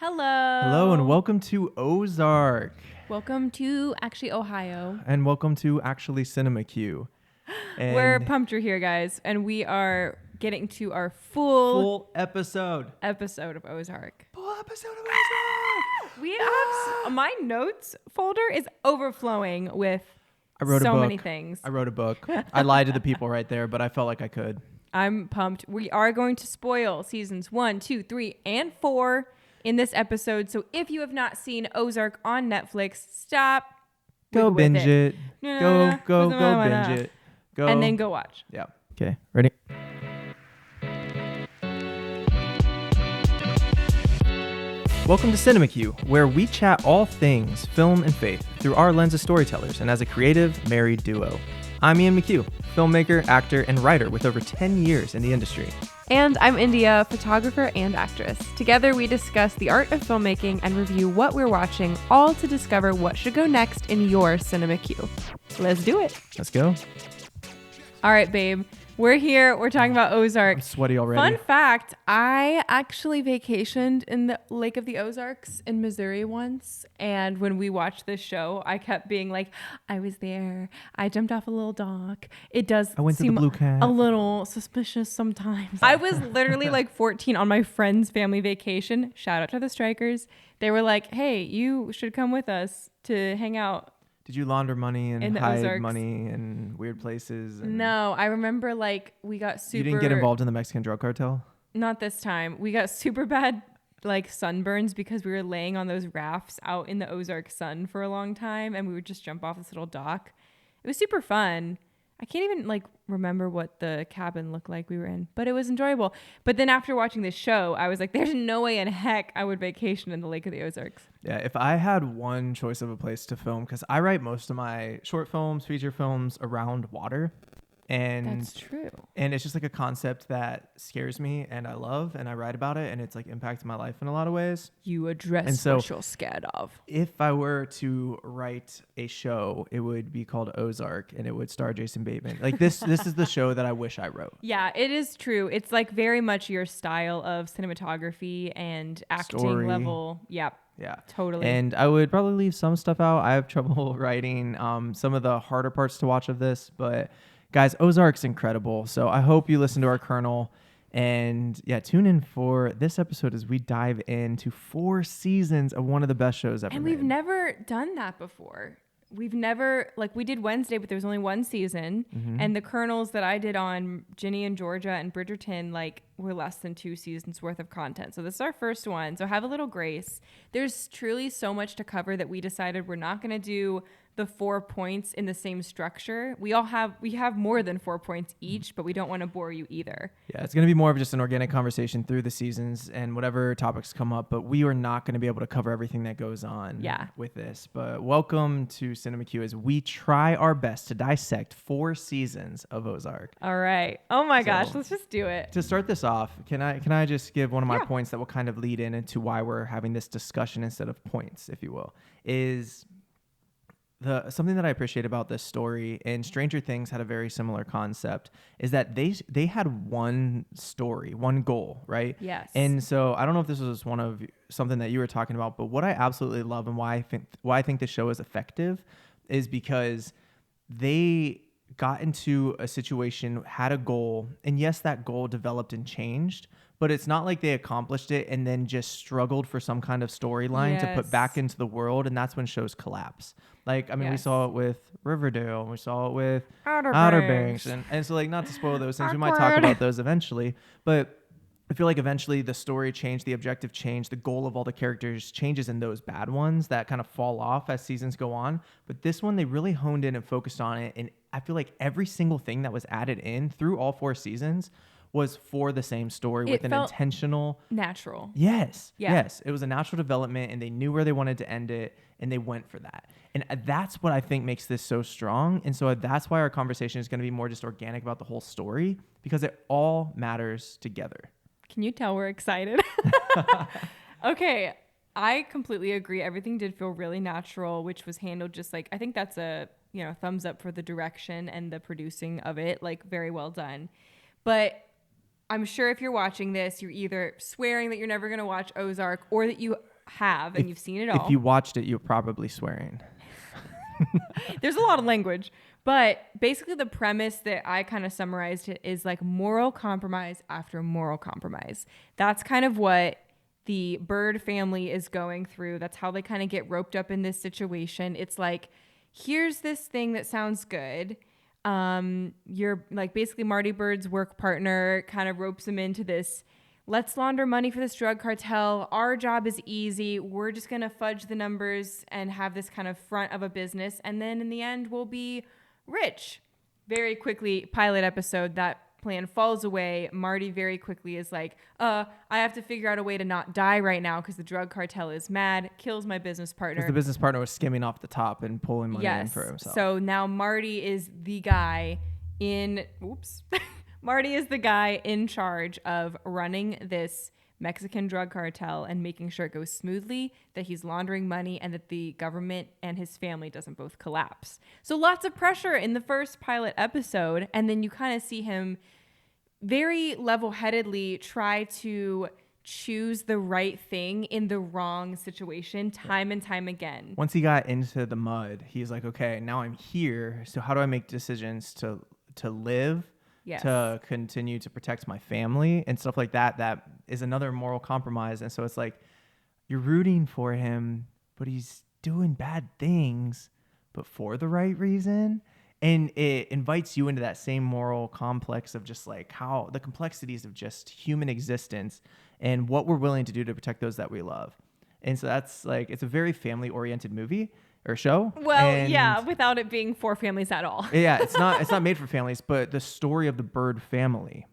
Hello. Hello and welcome to Ozark. Welcome to actually Ohio. And welcome to actually CineMcCue. And We're pumped you're here, guys, and we are getting to our full episode. episode of Ozark. Full episode of Ozark. We have my notes folder is overflowing with I wrote a so book. many things. I wrote a book. I lied to the people right there, but I felt like I could. I'm pumped. We are going to spoil seasons 1, 2, 3, and 4 in this episode. So if you have not seen Ozark on Netflix, stop. Go binge it. Go binge it. Go. And then go watch. Yeah. Okay. Ready? Welcome to CineMcCue, where we chat all things film and faith through our lens of storytellers and as a creative, married duo. I'm Ian McCue, filmmaker, actor, and writer with over 10 years in the industry. And I'm India, photographer and actress. Together we discuss the art of filmmaking and review what we're watching, all to discover what should go next in your CineMcCue. Let's do it. Let's go. All right, babe. We're here. We're talking about Ozark. I'm sweaty already. Fun fact, I actually vacationed in the Lake of the Ozarks in Missouri once. And when we watched this show, I kept being like, I was there. I jumped off a little dock. It does I went to the seem Blue Cat. a little suspicious sometimes. I was literally like 14 on my friend's family vacation. Shout out to the Strikers. They were like, hey, you should come with us to hang out. Did you launder money In and the hide Ozarks. money in weird places? And No, I remember like we got super... You didn't get involved in the Mexican drug cartel? Not this time. We got super bad like sunburns because we were laying on those rafts out in the Ozark sun for a long time, and we would just jump off this little dock. It was super fun. I can't even like remember what the cabin looked like we were in, but it was enjoyable. But then after watching this show, I was like, there's no way in heck I would vacation in the Lake of the Ozarks. Yeah, if I had one choice of a place to film, because I write most of my short films, feature films around water. And That's true. And it's just like a concept that scares me and I love and I write about it and it's like impacted my life in a lot of ways. You address And so- what you're scared of. If I were to write a show, it would be called Ozark and it would star Jason Bateman. Like this is the show that I wish I wrote. Yeah, it is true. It's like very much your style of cinematography and acting Story. level. Yep. Yeah. Totally. And I would probably leave some stuff out. I have trouble writing some of the harder parts to watch of this, but guys, Ozark's incredible. So I hope you listen to our Colonel. And yeah, tune in for this episode as we dive into 4 seasons of one of the best shows ever And made. we've never done that before. We've never, like, we did Wednesday, but there was only one season. Mm-hmm. And the Colonels that I did on Ginny and Georgia and Bridgerton, like, were less than 2 seasons worth of content. So this is our first one. So have a little grace. There's truly so much to cover that we decided we're not going to do the 4 points in the same structure. We have more than 4 points each, but we don't want to bore you either. Yeah, it's going to be more of just an organic conversation through the seasons and whatever topics come up, but we are not going to be able to cover everything that goes on with this. But welcome to CineMcCue as we try our best to dissect 4 seasons of Ozark. All right. Oh my gosh, So- let's just do it. To start this off, can I just give one of my points that will kind of lead into why we're having this discussion instead of points, if you will, is something that I appreciate about this story, and Stranger Things had a very similar concept, is that they had one story, one goal, right? Yes. And so I don't know if this was one of something that you were talking about, but what I absolutely love and why I think the show is effective is because they got into a situation, had a goal, and yes, that goal developed and changed, but it's not like they accomplished it and then just struggled for some kind of storyline to put back into the world, and that's when shows collapse. Like, I mean, we saw it with Riverdale, and we saw it with Outer Banks, and so, like, not to spoil those things, we might talk about those eventually, but I feel like eventually the story changed, the objective changed, the goal of all the characters changes in those bad ones that kind of fall off as seasons go on. But this one, they really honed in and focused on it, and I feel like every single thing that was added in through all 4 seasons was for the same story with an intentional... Natural. Yes. Yeah. Yes. It was a natural development, and they knew where they wanted to end it, and they went for that. And that's what I think makes this so strong. And so that's why our conversation is going to be more just organic about the whole story, because it all matters together. Can you tell we're excited? Okay. I completely agree. Everything did feel really natural, which was handled just like, I think that's a, thumbs up for the direction and the producing of it. Like, very well done. But I'm sure if you're watching this, you're either swearing that you're never going to watch Ozark or that you have, and you've seen it all. If you watched it, you're probably swearing. There's a lot of language, but basically the premise that I kind of summarized it is like moral compromise after moral compromise. That's kind of what the Byrd family is going through. That's how they kind of get roped up in this situation. It's like, here's this thing that sounds good. You're like basically Marty Byrd's work partner kind of ropes him into this. Let's launder money for this drug cartel. Our job is easy. We're just going to fudge the numbers and have this kind of front of a business. And then in the end, we'll be rich. Very quickly, pilot episode, that plan falls away. Marty very quickly is like, I have to figure out a way to not die right now because the drug cartel is mad, kills my business partner. Because the business partner was skimming off the top and pulling money in for himself. So now Marty is the guy Marty is the guy in charge of running this Mexican drug cartel and making sure it goes smoothly, that he's laundering money, and that the government and his family doesn't both collapse. So lots of pressure in the first pilot episode, and then you kind of see him very level-headedly try to choose the right thing in the wrong situation time and time again. Once he got into the mud, he's like, okay, now I'm here. So how do I make decisions to live? Yes. To continue to protect my family and stuff like that. That is another moral compromise. And so it's like you're rooting for him, but he's doing bad things, but for the right reason. And it invites you into that same moral complex of just like how the complexities of just human existence and what we're willing to do to protect those that we love. And so that's like, it's a very family oriented movie or show. Well, yeah, without it being for families at all. Yeah, it's not made for families, but the story of the Byrd family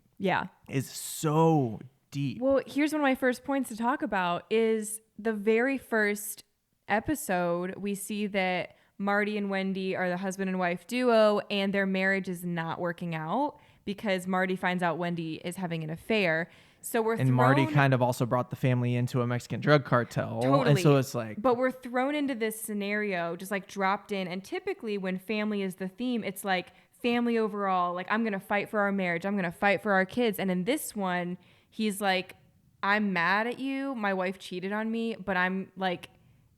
is so deep. Well, here's one of my first points to talk about is the very first episode. We see that Marty and Wendy are the husband and wife duo, and their marriage is not working out because Marty finds out Wendy is having an affair. So Marty kind of also brought the family into a Mexican drug cartel. Totally. And so it's like, but we're thrown into this scenario, just like dropped in. And typically when family is the theme, it's like family overall, like I'm going to fight for our marriage. I'm going to fight for our kids. And in this one, he's like, I'm mad at you. My wife cheated on me, but I'm like,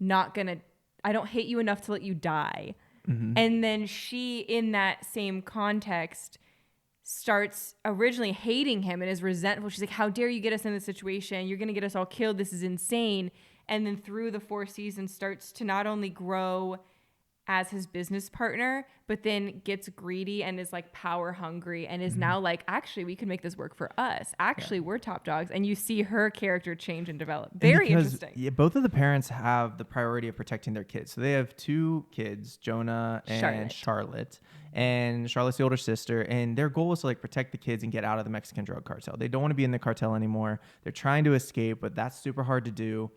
I don't hate you enough to let you die. Mm-hmm. And then she, in that same context, starts originally hating him and is resentful. She's like, how dare you get us in this situation? You're going to get us all killed. This is insane. And then through the 4 seasons starts to not only grow as his business partner, but then gets greedy and is like power hungry and is now like, actually, we can make this work for us. Actually, we're top dogs. And you see her character change and develop. Very interesting. Yeah, both of the parents have the priority of protecting their kids. So they have 2 kids, Jonah and Charlotte. And Charlotte's the older sister. And their goal is to like protect the kids and get out of the Mexican drug cartel. They don't want to be in the cartel anymore. They're trying to escape, but that's super hard to do.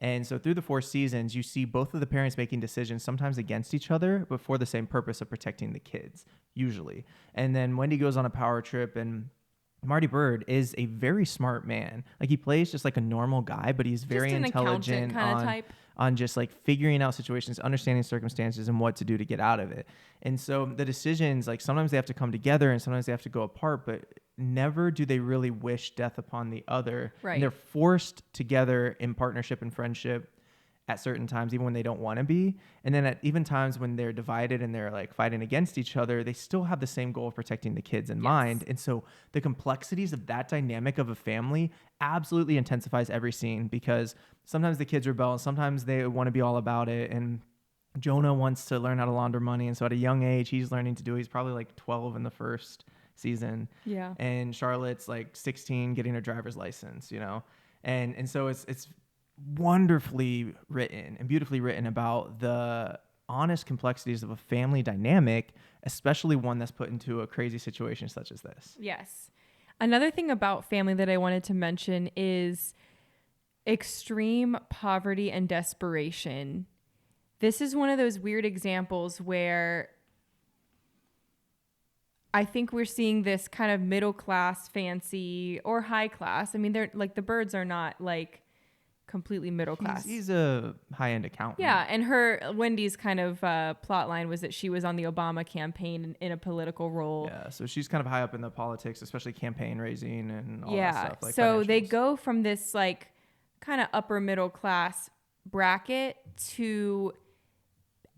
And so through the 4 seasons, you see both of the parents making decisions, sometimes against each other, but for the same purpose of protecting the kids, usually. And then Wendy goes on a power trip, and Marty Byrd is a very smart man. Like, he plays just like a normal guy, but he's very intelligent on just like figuring out situations, understanding circumstances, and what to do to get out of it. And so the decisions, like sometimes they have to come together and sometimes they have to go apart, but never do they really wish death upon the other. Right. And they're forced together in partnership and friendship at certain times, even when they don't want to be. And then at even times when they're divided and they're like fighting against each other, they still have the same goal of protecting the kids in mind. And so the complexities of that dynamic of a family absolutely intensifies every scene, because sometimes the kids rebel and sometimes they want to be all about it. And Jonah wants to learn how to launder money. And so at a young age, he's learning to do it. He's probably like 12 in the first season. Yeah. And Charlotte's like 16 getting her driver's license, you know? And so it's wonderfully written and beautifully written about the honest complexities of a family dynamic, especially one that's put into a crazy situation such as this. Yes. Another thing about family that I wanted to mention is extreme poverty and desperation. This is one of those weird examples where I think we're seeing this kind of middle class fancy or high class. I mean, they're like, the Byrds are not like completely middle class. He's a high-end accountant. Yeah, and Wendy's kind of plot line was that she was on the Obama campaign in a political role. Yeah, so she's kind of high up in the politics, especially campaign raising and all that stuff. Like so they go from this like kind of upper middle class bracket to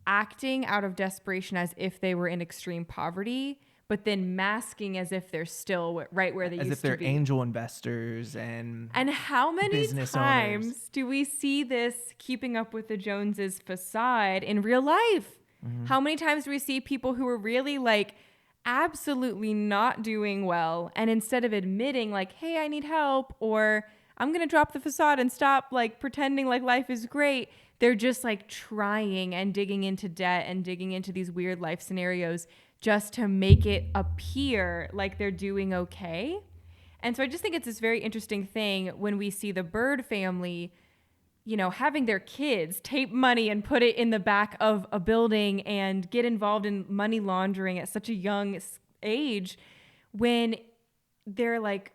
acting out of desperation as if they were in extreme poverty, but then masking as if they're still right where they as used if they're to be. angel investors and how many business times owners. do we see this Keeping Up with the Joneses facade in real life? Mm-hmm. How many times do we see people who are really like absolutely not doing well, and instead of admitting like, hey, I need help, or I'm going to drop the facade and stop like pretending like life is great, they're just like trying and digging into debt and digging into these weird life scenarios just to make it appear like they're doing okay. And so I just think it's this very interesting thing when we see the Byrd family, you know, having their kids tape money and put it in the back of a building and get involved in money laundering at such a young age, when they're like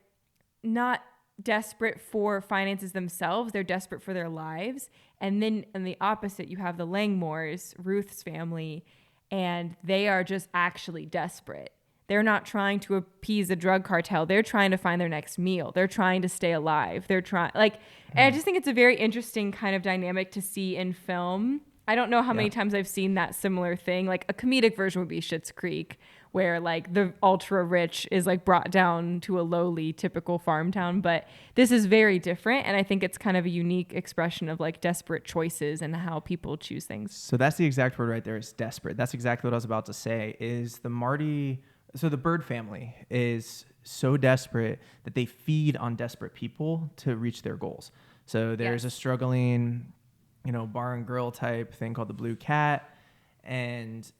not desperate for finances themselves, they're desperate for their lives. And then on the opposite, you have the Langmores, Ruth's family, and they are just actually desperate. They're not trying to appease a drug cartel. They're trying to find their next meal. They're trying to stay alive. They're trying, like, I just think it's a very interesting kind of dynamic to see in film. I don't know how many times I've seen that similar thing. Like a comedic version would be Schitt's Creek, where like the ultra rich is like brought down to a lowly typical farm town. But this is very different. And I think it's kind of a unique expression of like desperate choices and how people choose things. So that's the exact word right there, is desperate. That's exactly what I was about to say, is so the Byrd family is so desperate that they feed on desperate people to reach their goals. So there's a struggling, you know, bar and grill type thing called the Blue Cat. And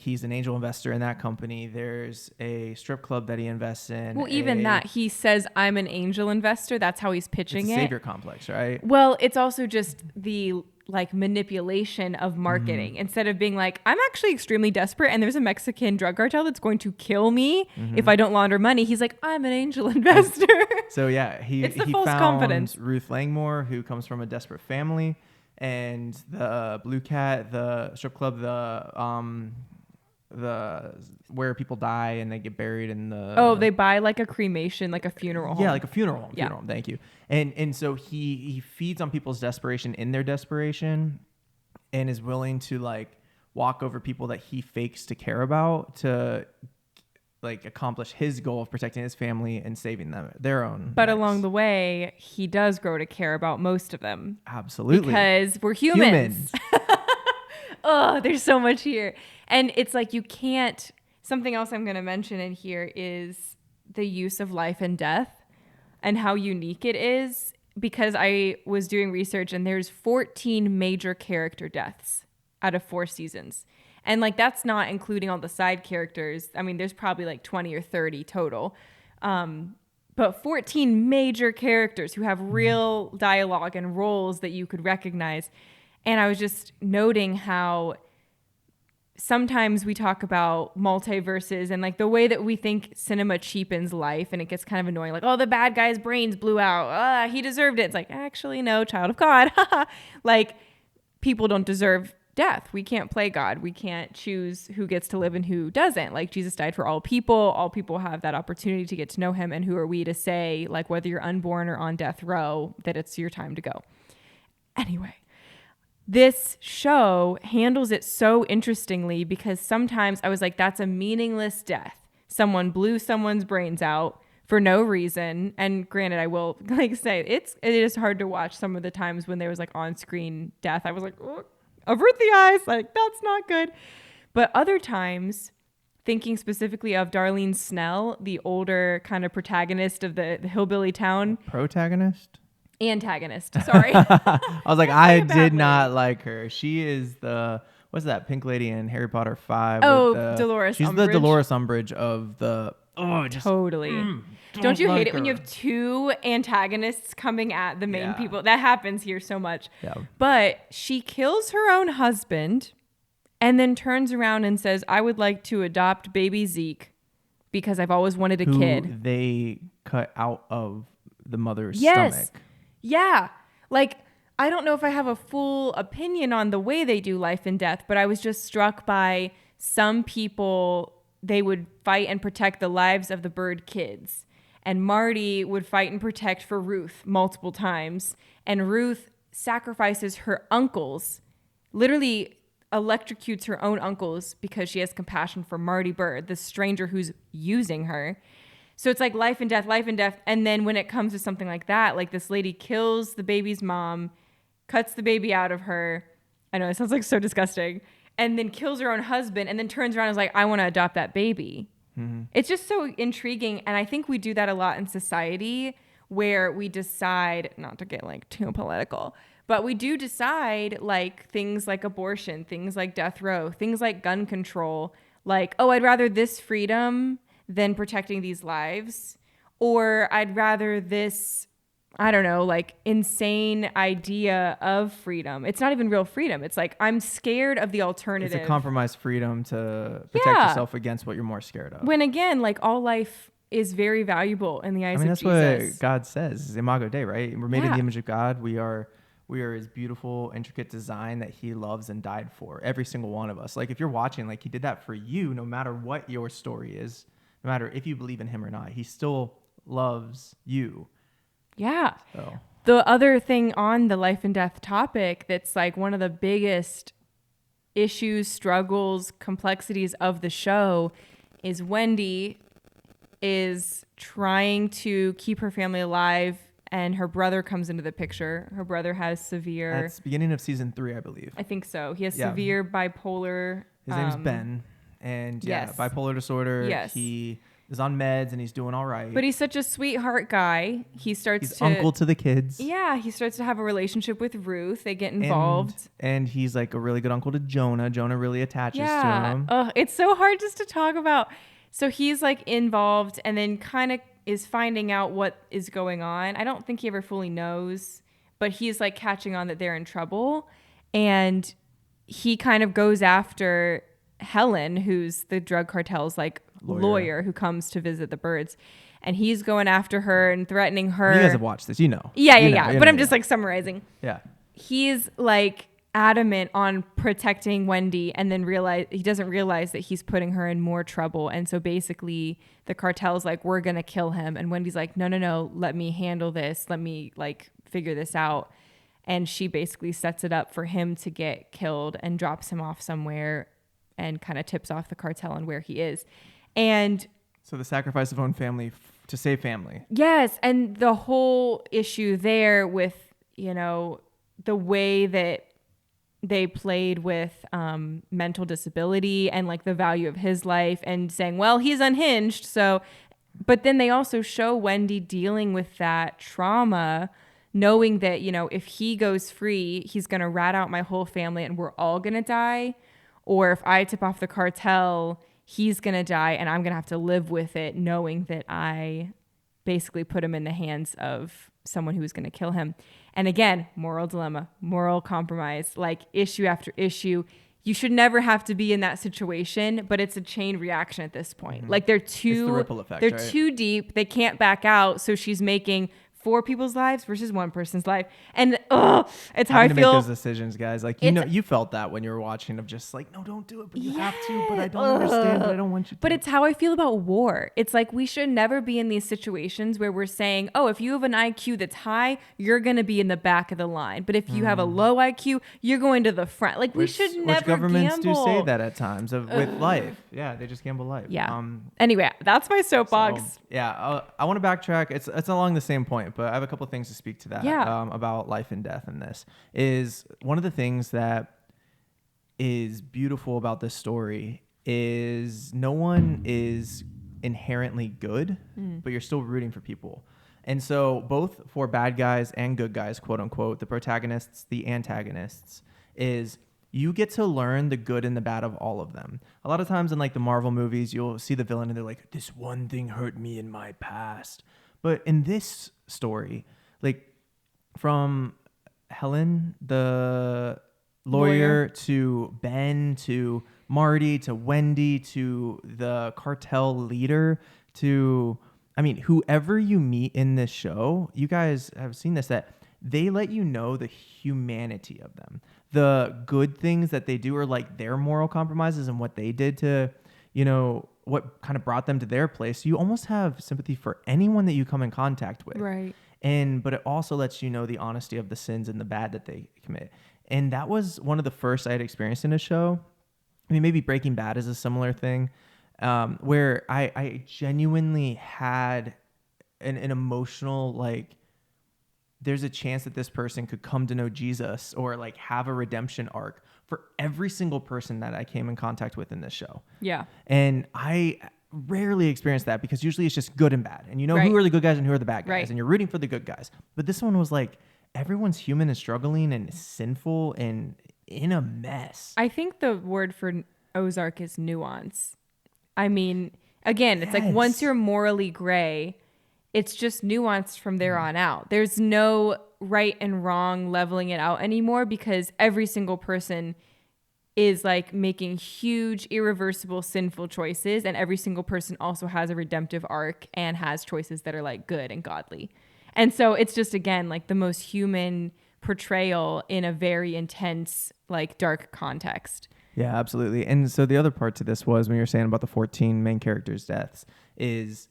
he's an angel investor in that company. There's a strip club that he invests in. Well, even that, he says, I'm an angel investor. That's how he's pitching it's a it. savior complex, right? Well, it's also just the like manipulation of marketing. Instead of being like, I'm actually extremely desperate and there's a Mexican drug cartel that's going to kill me if I don't launder money. He's like, I'm an angel investor. So yeah, he false found confidence. Ruth Langmore, who comes from a desperate family, and the Blue Cat, the strip club, the where people die and they get buried in the they buy like a cremation, like a funeral home. Yeah, like a funeral home. Yeah. Funeral home, thank you. And so he feeds on people's desperation in their desperation, and is willing to like walk over people that he fakes to care about to like accomplish his goal of protecting his family and saving them their own. But along the way, he does grow to care about most of them. Absolutely. Because we're humans. Oh, there's so much here. And it's like you can't, something else I'm going to mention in here is the use of life and death and how unique it is, because I was doing research and there's 14 major character deaths out of 4 seasons. And like, that's not including all the side characters. I mean, there's probably like 20 or 30 total. But 14 major characters who have real dialogue and roles that you could recognize. And I was just noting how sometimes we talk about multiverses and like the way that we think cinema cheapens life, and it gets kind of annoying. Like, oh, the bad guy's brains blew out. He deserved it. It's like, actually, no, child of God. Like, people don't deserve death. We can't play God. We can't choose who gets to live and who doesn't. Like, Jesus died for all people. All people have that opportunity to get to know him. And who are we to say, like, whether you're unborn or on death row, that it's your time to go? Anyway. This show handles it so interestingly, because sometimes I was like, that's a meaningless death. Someone blew someone's brains out for no reason. And granted, I will like say it is hard to watch some of the times when there was like on-screen death. I was like, oh, avert the eyes. Like, that's not good. But other times, thinking specifically of Darlene Snell, the older kind of protagonist of the hillbilly town. Protagonist? Antagonist. Sorry. I was like, I did not like her. She is what's that pink lady in Harry Potter 5? Dolores She's Umbridge. the Dolores Umbridge of the... Oh, just... Totally. Don't you like hate it when you her. have 2 antagonists coming at the main people? That happens here so much. Yeah. But she kills her own husband and then turns around and says, I would like to adopt baby Zeke because I've always wanted a kid. They cut out of the mother's Yes. stomach. Yeah. Like, I don't know if I have a full opinion on the way they do life and death, but I was just struck by some people, they would fight and protect the lives of the Byrd kids. And Marty would fight and protect for Ruth multiple times. And Ruth sacrifices her uncles, literally electrocutes her own uncles because she has compassion for Marty Byrd, the stranger who's using her. So it's like life and death, life and death. And then when it comes to something like that, like this lady kills the baby's mom, cuts the baby out of her. I know it sounds like so disgusting. And then kills her own husband and then turns around and is like, I want to adopt that baby. Mm-hmm. It's just so intriguing. And I think we do that a lot in society where we decide, not to get like too political, but we do decide like things like abortion, things like death row, things like gun control, like, oh, I'd rather this freedom than protecting these lives, or I'd rather this, I don't know, like insane idea of freedom. It's not even real freedom. It's like, I'm scared of the alternative. It's a compromised freedom to protect yourself against what you're more scared of. When again, like all life is very valuable in the eyes of Jesus. That's what God says, Imago Dei, right? We're made in the image of God. We are his beautiful, intricate design that he loves and died for, every single one of us. Like if you're watching, like he did that for you, no matter what your story is, no matter if you believe in him or not, he still loves you. Yeah. So. The other thing on the life and death topic that's like one of the biggest issues, struggles, complexities of the show is Wendy is trying to keep her family alive and her brother comes into the picture. Her brother has severe... That's beginning of season 3, I believe. I think so. He has severe bipolar... His name's Ben. And bipolar disorder. Yes. He is on meds and he's doing all right. But he's such a sweetheart guy. He's uncle to the kids. Yeah, he starts to have a relationship with Ruth. They get involved. And he's like a really good uncle to Jonah. Jonah really attaches to him. It's so hard just to talk about. So he's like involved and then kind of is finding out what is going on. I don't think he ever fully knows, but he's like catching on that they're in trouble. And he kind of goes after Helen, who's the drug cartel's like lawyer who comes to visit the Byrds, and he's going after her and threatening her. You guys have watched this, you know. Yeah. But I'm just like summarizing. Yeah. He's like adamant on protecting Wendy, and then he doesn't realize that he's putting her in more trouble. And so basically the cartel's like, we're going to kill him. And Wendy's like, no, let me handle this. Let me like figure this out. And she basically sets it up for him to get killed and drops him off somewhere and kind of tips off the cartel on where he is. And so the sacrifice of own family to save family. Yes. And the whole issue there with, the way that they played with mental disability and like the value of his life and saying, well, he's unhinged. So, but then they also show Wendy dealing with that trauma, knowing that, if he goes free, he's going to rat out my whole family and we're all going to die. Or if I tip off the cartel, he's going to die and I'm going to have to live with it, knowing that I basically put him in the hands of someone who was going to kill him. And again, moral dilemma, moral compromise, like issue after issue. You should never have to be in that situation, but it's a chain reaction at this point. Mm-hmm. Like it's the ripple effect, they're too deep. They can't back out. So she's making 4 people's lives versus 1 person's life. And it's how I feel. To make those decisions, guys. Like, you felt that when you were watching of just like, no, don't do it, but you have to, but I don't understand, but I don't want you to. But it's how I feel about war. It's like we should never be in these situations where we're saying, oh, if you have an IQ that's high, you're going to be in the back of the line. But if you have a low IQ, you're going to the front. Like we should never which governments gamble. Do say that at times with life. Yeah, they just gamble life. Yeah. Anyway, that's my soapbox. So, I want to backtrack. It's along the same point. But I have a couple of things to speak to that about life and death in this. Is one of the things that is beautiful about this story is no one is inherently good, but you're still rooting for people. And so both for bad guys and good guys, quote unquote, the protagonists, the antagonists, is you get to learn the good and the bad of all of them. A lot of times in like the Marvel movies, you'll see the villain and they're like, this one thing hurt me in my past. But in this story, like from Helen, the lawyer, to Ben, to Marty, to Wendy, to the cartel leader, to, whoever you meet in this show, you guys have seen this, that they let you know the humanity of them. The good things that they do are like their moral compromises and what they did to, what kind of brought them to their place. You almost have sympathy for anyone that you come in contact with. Right. But it also lets you know the honesty of the sins and the bad that they commit. And that was one of the first I had experienced in a show. I mean, maybe Breaking Bad is a similar thing, where I genuinely had an emotional, like, there's a chance that this person could come to know Jesus or like have a redemption arc for every single person that I came in contact with in this show. Yeah. And I rarely experience that because usually it's just good and bad. And you know Right. who are the good guys and who are the bad guys. Right. And you're rooting for the good guys. But this one was like, everyone's human and struggling and sinful and in a mess. I think the word for Ozark is nuance. I mean, again, it's like once you're morally gray, it's just nuanced from there on out. There's no right and wrong leveling it out anymore because every single person is like making huge, irreversible, sinful choices. And every single person also has a redemptive arc and has choices that are like good and godly. And so it's just, again, like the most human portrayal in a very intense, like dark context. Yeah, absolutely. And so the other part to this was when you were saying about the 14 main characters' deaths is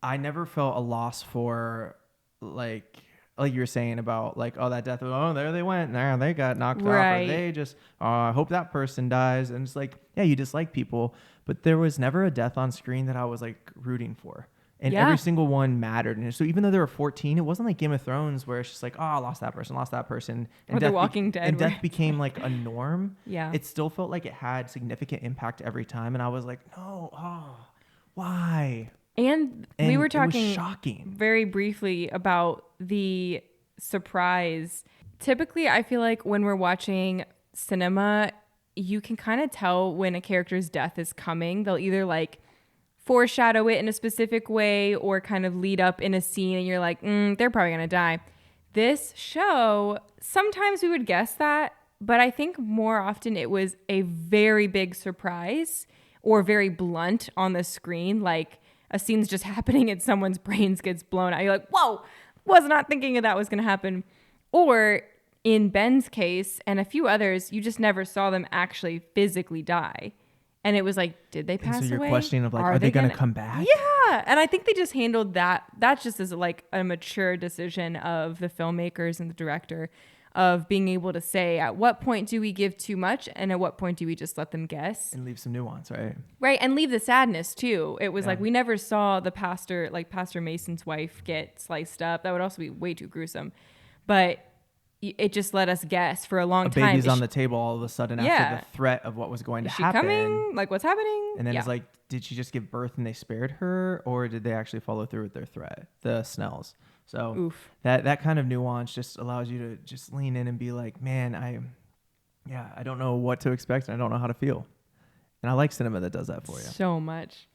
I never felt a loss for like you were saying about like, oh, that death, oh, there they went, there they got knocked off, or they just, oh, I hope that person dies. And it's like, yeah, you dislike people, but there was never a death on screen that I was like rooting for. And every single one mattered. And so even though there were 14, it wasn't like Game of Thrones where it's just like, oh, I lost that person. And or The Walking Dead. And death became like a norm. Yeah. It still felt like it had significant impact every time. And I was like, no, why? And we were talking it was shocking. very briefly about the surprise. Typically, I feel like when we're watching cinema, you can kind of tell when a character's death is coming. They'll either like foreshadow it in a specific way or kind of lead up in a scene and you're like, they're probably going to die. This show, sometimes we would guess that, but I think more often it was a very big surprise or very blunt on the screen. Like a scene's just happening and someone's brains gets blown out. You're like, whoa, was not thinking that was going to happen. Or in Ben's case and a few others, you just never saw them actually physically die. And it was like, did they pass away? So you're questioning of like, are they going to come back? Yeah. And I think they just handled that. That just is like a mature decision of the filmmakers and the director of being able to say, at what point do we give too much? And at what point do we just let them guess? And leave some nuance, right? Right. And leave the sadness too. It was like, we never saw the pastor, like Pastor Mason's wife get sliced up. That would also be way too gruesome. But it just let us guess for a long time. Baby's on the table all of a sudden after the threat of what was going to happen. Is she coming? Like, what's happening? And then it's like, did she just give birth and they spared her? Or did they actually follow through with their threat? The Snells. So that kind of nuance just allows you to just lean in and be like, man, I don't know what to expect and I don't know how to feel. And I like cinema that does that for you. So much.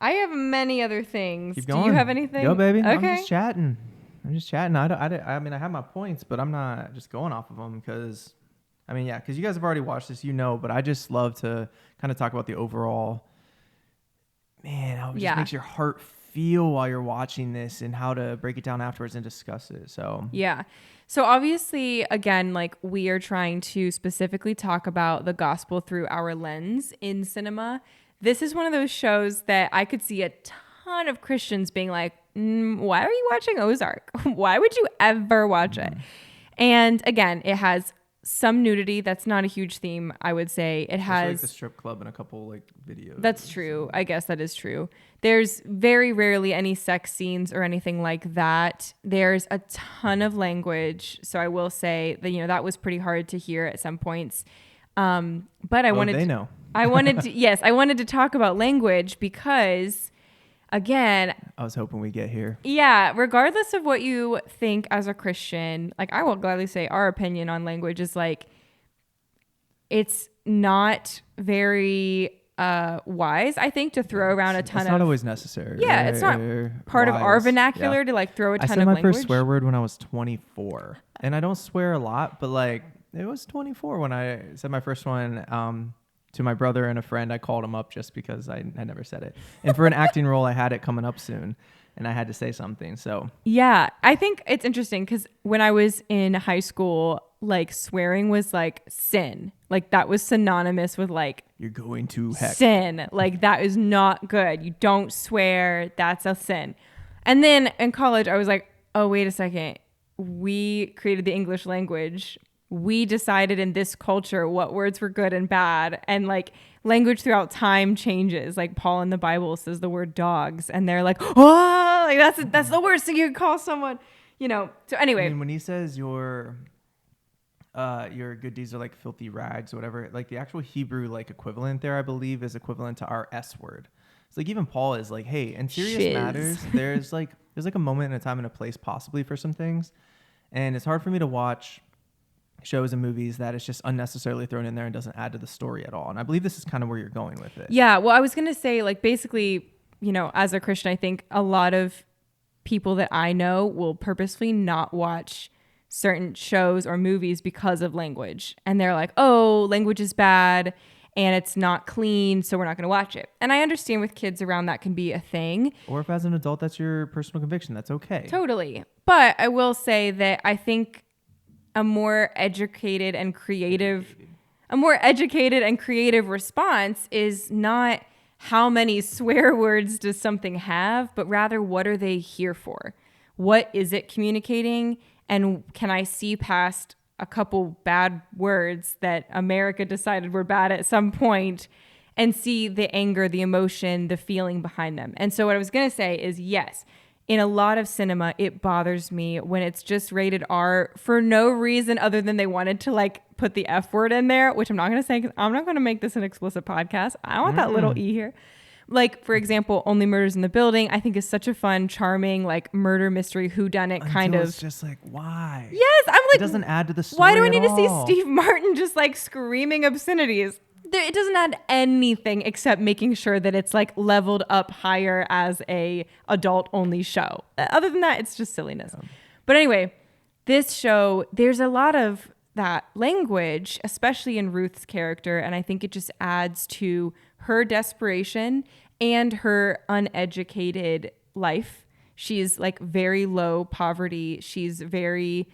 I have many other things. Keep going. Do you have anything? Go, baby. Okay. I'm just chatting. I mean, I have my points, but I'm not just going off of them because, because you guys have already watched this, but I just love to kind of talk about the overall, how it just makes your heart feel while you're watching this and how to break it down afterwards and discuss it. So, yeah. So obviously, again, like we are trying to specifically talk about the gospel through our lens in cinema. This is one of those shows that I could see a ton of Christians being like, why are you watching Ozark? Why would you ever watch it? And again, it has some nudity. That's not a huge theme, I would say. It has like the strip club and a couple like videos. That's true. I guess that is true. There's very rarely any sex scenes or anything like that. There's a ton of language. So I will say that, that was pretty hard to hear at some points. But I wanted to talk about language because, again, I was hoping we get here. Yeah, regardless of what you think as a Christian, like I will gladly say our opinion on language is like it's not very wise, I think, to throw around a ton of... It's not always necessary. Yeah, it's not part of our vernacular to like throw a ton of language. I said my first swear word when I was 24. And I don't swear a lot, but like it was 24 when I said my first one. To my brother and a friend, I called him up just because I never said it. And for an acting role, I had it coming up soon, and I had to say something. So yeah, I think it's interesting because when I was in high school, like swearing was like sin. Like that was synonymous with like you're going to heck. Sin. Like that is not good. You don't swear. That's a sin. And then in college, I was like, oh, wait a second. We created the English language. We decided in this culture what words were good and bad. And like language throughout time changes. Like Paul in the Bible says the word dogs and they're like, oh, like that's the worst thing you could call someone, you know? So anyway. I mean, when he says your good deeds are like filthy rags or whatever, like the actual Hebrew like equivalent there, I believe, is equivalent to our S word. It's like even Paul is like, hey, in serious matters, there's like a moment and a time and a place possibly for some things. And it's hard for me to watch shows and movies that it's just unnecessarily thrown in there and doesn't add to the story at all. And I believe this is kind of where you're going with it. Yeah. Well, I was going to say, like, basically, you know, as a Christian, I think a lot of people that I know will purposefully not watch certain shows or movies because of language. And they're like, oh, language is bad and it's not clean, so we're not going to watch it. And I understand with kids around that can be a thing. Or if as an adult, that's your personal conviction, that's okay. Totally. But I will say that I think a more educated and creative response is not how many swear words does something have, but rather what are they here for? What is it communicating? And can I see past a couple bad words that America decided were bad at some point and see the anger, the emotion, the feeling behind them? And so what I was going to say is, yes, in a lot of cinema, it bothers me when it's just rated R for no reason other than they wanted to like put the F word in there, which I'm not going to say because I'm not going to make this an explicit podcast. I don't want that little E here. Like, for example, Only Murders in the Building, I think is such a fun, charming, like murder mystery whodunit kind of. It's just like, why? Yes, I'm like, it doesn't add to the story. Why do I need at to see all. Steve Martin just like screaming obscenities? It doesn't add anything except making sure that it's like leveled up higher as a adult only show. Other than that, it's just silliness. Yeah. But anyway, this show, there's a lot of that language, especially in Ruth's character. And I think it just adds to her desperation and her uneducated life. She's like very low poverty. She's very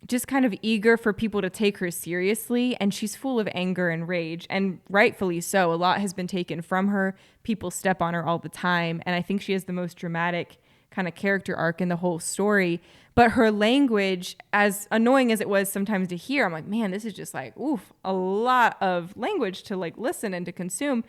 just kind of eager for people to take her seriously. And she's full of anger and rage, and rightfully so. A lot has been taken from her. People step on her all the time. And I think she has the most dramatic kind of character arc in the whole story. But her language, as annoying as it was sometimes to hear, I'm like, man, this is just like, oof, a lot of language to like listen and to consume.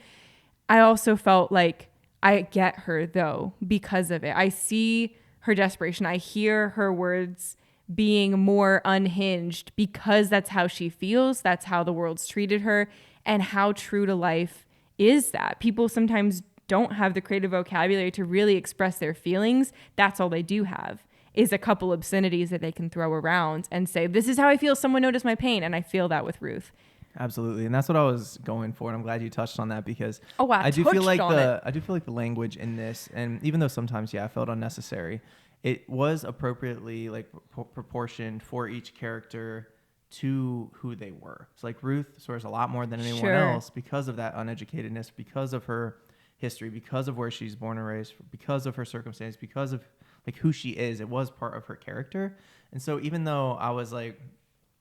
I also felt like I get her though because of it. I see her desperation. I hear her words being more unhinged because that's how she feels. That's how the world's treated her. And how true to life is that? People sometimes don't have the creative vocabulary to really express their feelings. That's all they do have is a couple obscenities that they can throw around and say, this is how I feel. Someone noticed my pain. And I feel that with Ruth. Absolutely. And that's what I was going for. And I'm glad you touched on that because I do feel like the language in this, and even though sometimes, I felt unnecessary, it was appropriately like proportioned for each character to who they were. So like Ruth swears a lot more than anyone else because of that uneducatedness, because of her history, because of where she's born and raised, because of her circumstance, because of like who she is. It was part of her character. And so even though I was like,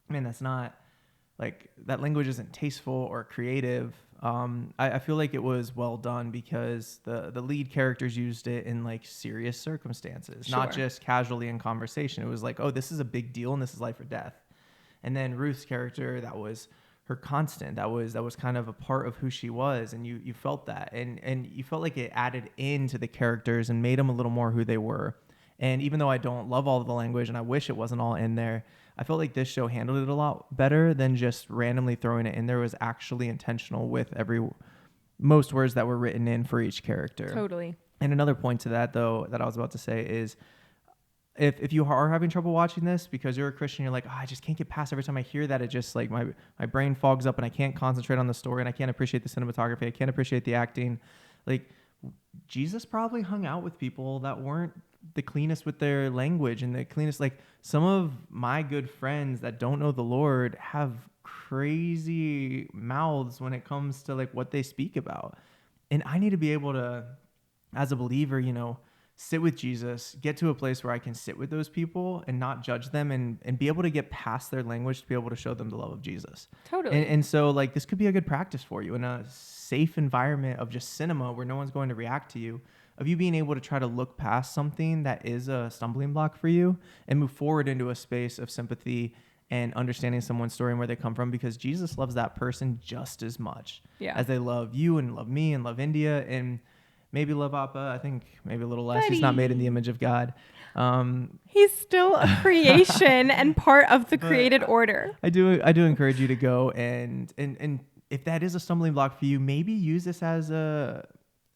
man, that's not like that language isn't tasteful or creative, I feel like it was well done because the lead characters used it in like serious circumstances, not just casually in conversation. It was like, oh, this is a big deal and this is life or death. And then Ruth's character, that was her constant. That was kind of a part of who she was, and you felt that, and you felt like it added into the characters and made them a little more who they were. And even though I don't love all of the language and I wish it wasn't all in there, I felt like this show handled it a lot better than just randomly throwing it in there. It was actually intentional with most words that were written in for each character. Totally. And another point to that, though, that I was about to say is if you are having trouble watching this because you're a Christian, you're like, I just can't get past every time I hear that. It just like my brain fogs up and I can't concentrate on the story and I can't appreciate the cinematography. I can't appreciate the acting. Like Jesus probably hung out with people that weren't the cleanest with their language and the cleanest. Like some of my good friends that don't know the Lord have crazy mouths when it comes to like what they speak about. And I need to be able to, as a believer, sit with Jesus, get to a place where I can sit with those people and not judge them and be able to get past their language to be able to show them the love of Jesus. Totally. And so like this could be a good practice for you in a safe environment of just cinema where no one's going to react to you. of you being able to try to look past something that is a stumbling block for you and move forward into a space of sympathy and understanding someone's story and where they come from, because Jesus loves that person just as much as they love you and love me and love India and maybe love Appa. I think maybe a little less. He's not made in the image of God. He's still a creation and part of the created order. I do encourage you to go and if that is a stumbling block for you, maybe use this as a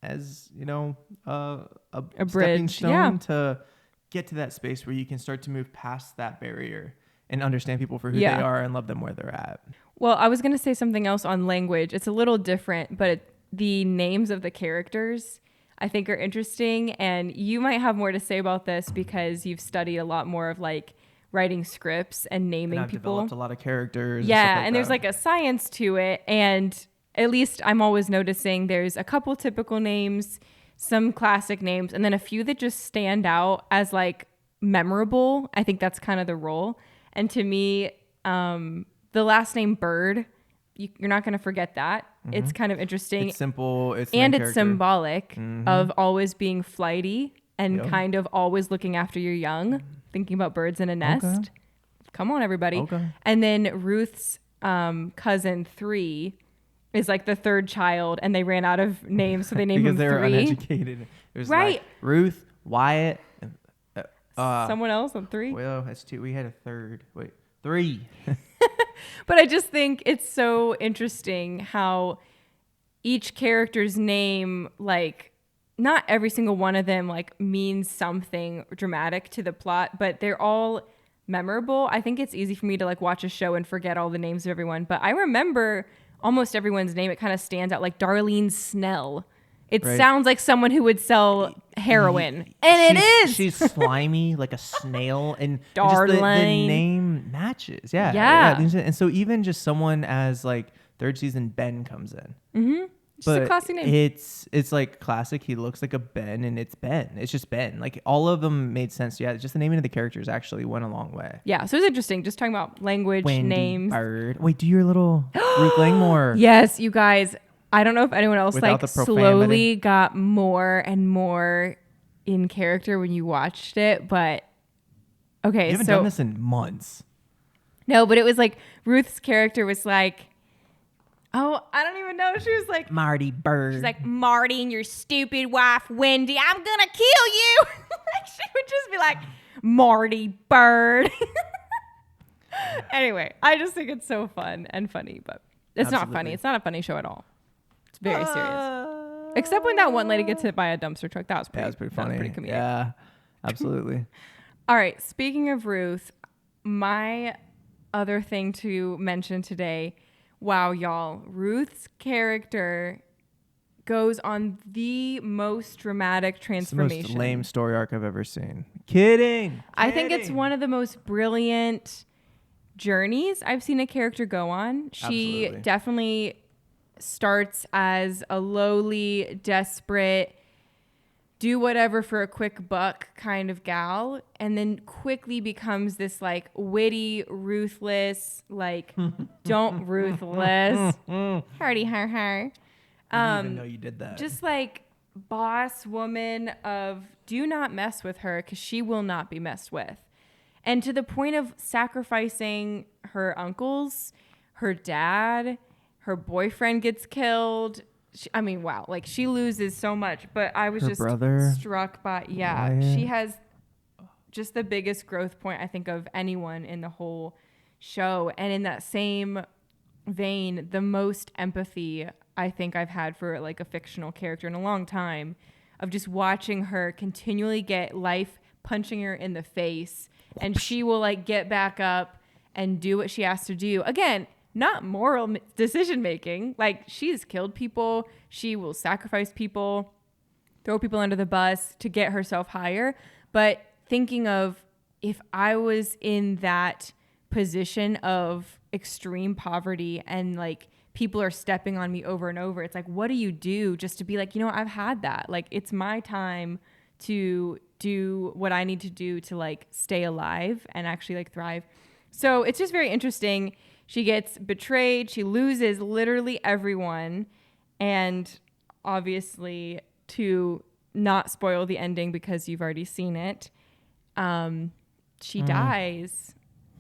stepping bridge, stone to get to that space where you can start to move past that barrier and understand people for who they are and love them where they're at. Well, I was going to say something else on language. It's a little different, but the names of the characters I think are interesting. And you might have more to say about this because you've studied a lot more of like writing scripts and naming and I've people. developed a lot of characters. Yeah, and there's like a science to it. And at least I'm always noticing there's a couple typical names, some classic names, and then a few that just stand out as like memorable. I think that's kind of the role. And to me, the last name Byrd, you're not going to forget that. Mm-hmm. It's kind of interesting. It's simple. It's symbolic of always being flighty and kind of always looking after your young, thinking about birds in a nest. Okay. Come on, everybody. Okay. And then Ruth's cousin 3 is like the third child, and they ran out of names, so they named him 3. Because they were uneducated. It was like Ruth, Wyatt, someone else on 3. Well, that's 2. We had a third. Wait, 3. But I just think it's so interesting how each character's name, like, not every single one of them like means something dramatic to the plot, but they're all memorable. I think it's easy for me to like watch a show and forget all the names of everyone, but I remember almost everyone's name. It kind of stands out, like Darlene Snell. It sounds like someone who would sell heroin. And it is. She's slimy like a snail. And just the name matches. Yeah. And so even just someone as like third season Ben comes in. Mm-hmm. Just a classy name. It's like classic. He looks like a Ben, and it's Ben. It's just Ben. Like all of them made sense. Yeah, just the naming of the characters actually went a long way. Yeah, so it's interesting. Just talking about language, Wendy, names. Byrd. Wait, do your little Ruth Langmore. Yes, you guys. I don't know if anyone else like slowly got more and more in character when you watched it, but okay. You haven't done this in months. No, but it was like Ruth's character was like, oh, I don't even know. She was like Marty Byrd. She's like, Marty and your stupid wife Wendy, I'm gonna kill you. She would just be like, Marty Byrd. Anyway, I just think it's so fun and funny, but it's not funny. It's not a funny show at all. It's very serious. Except when that one lady gets hit by a dumpster truck. That was pretty funny. That was pretty comedic. Yeah, absolutely. All right. Speaking of Ruth, my other thing to mention today, wow, y'all, Ruth's character goes on the most dramatic transformation. It's the most lame story arc I've ever seen. Kidding. I think it's one of the most brilliant journeys I've seen a character go on. She definitely starts as a lowly, desperate, do whatever for a quick buck kind of gal, and then quickly becomes this like witty, ruthless, like don't ruthless, hardy har har. I didn't even know you did that. Just like boss woman of do not mess with her because she will not be messed with. And to the point of sacrificing her uncles, her dad, her boyfriend gets killed. Wow. Like she loses so much, but I was her just brother, struck by, she has just the biggest growth point, I think, of anyone in the whole show. And in that same vein, the most empathy I think I've had for like a fictional character in a long time, of just watching her continually get life punching her in the face, and she will like get back up and do what she has to do. Again, not moral decision making. Like she's killed people. She will sacrifice people, throw people under the bus to get herself higher. But thinking of if I was in that position of extreme poverty and like people are stepping on me over and over, it's like, what do you do just to be like, I've had that. Like it's my time to do what I need to do to like stay alive and actually like thrive. So it's just very interesting. She gets betrayed. She loses literally everyone. And obviously to not spoil the ending because you've already seen it. She dies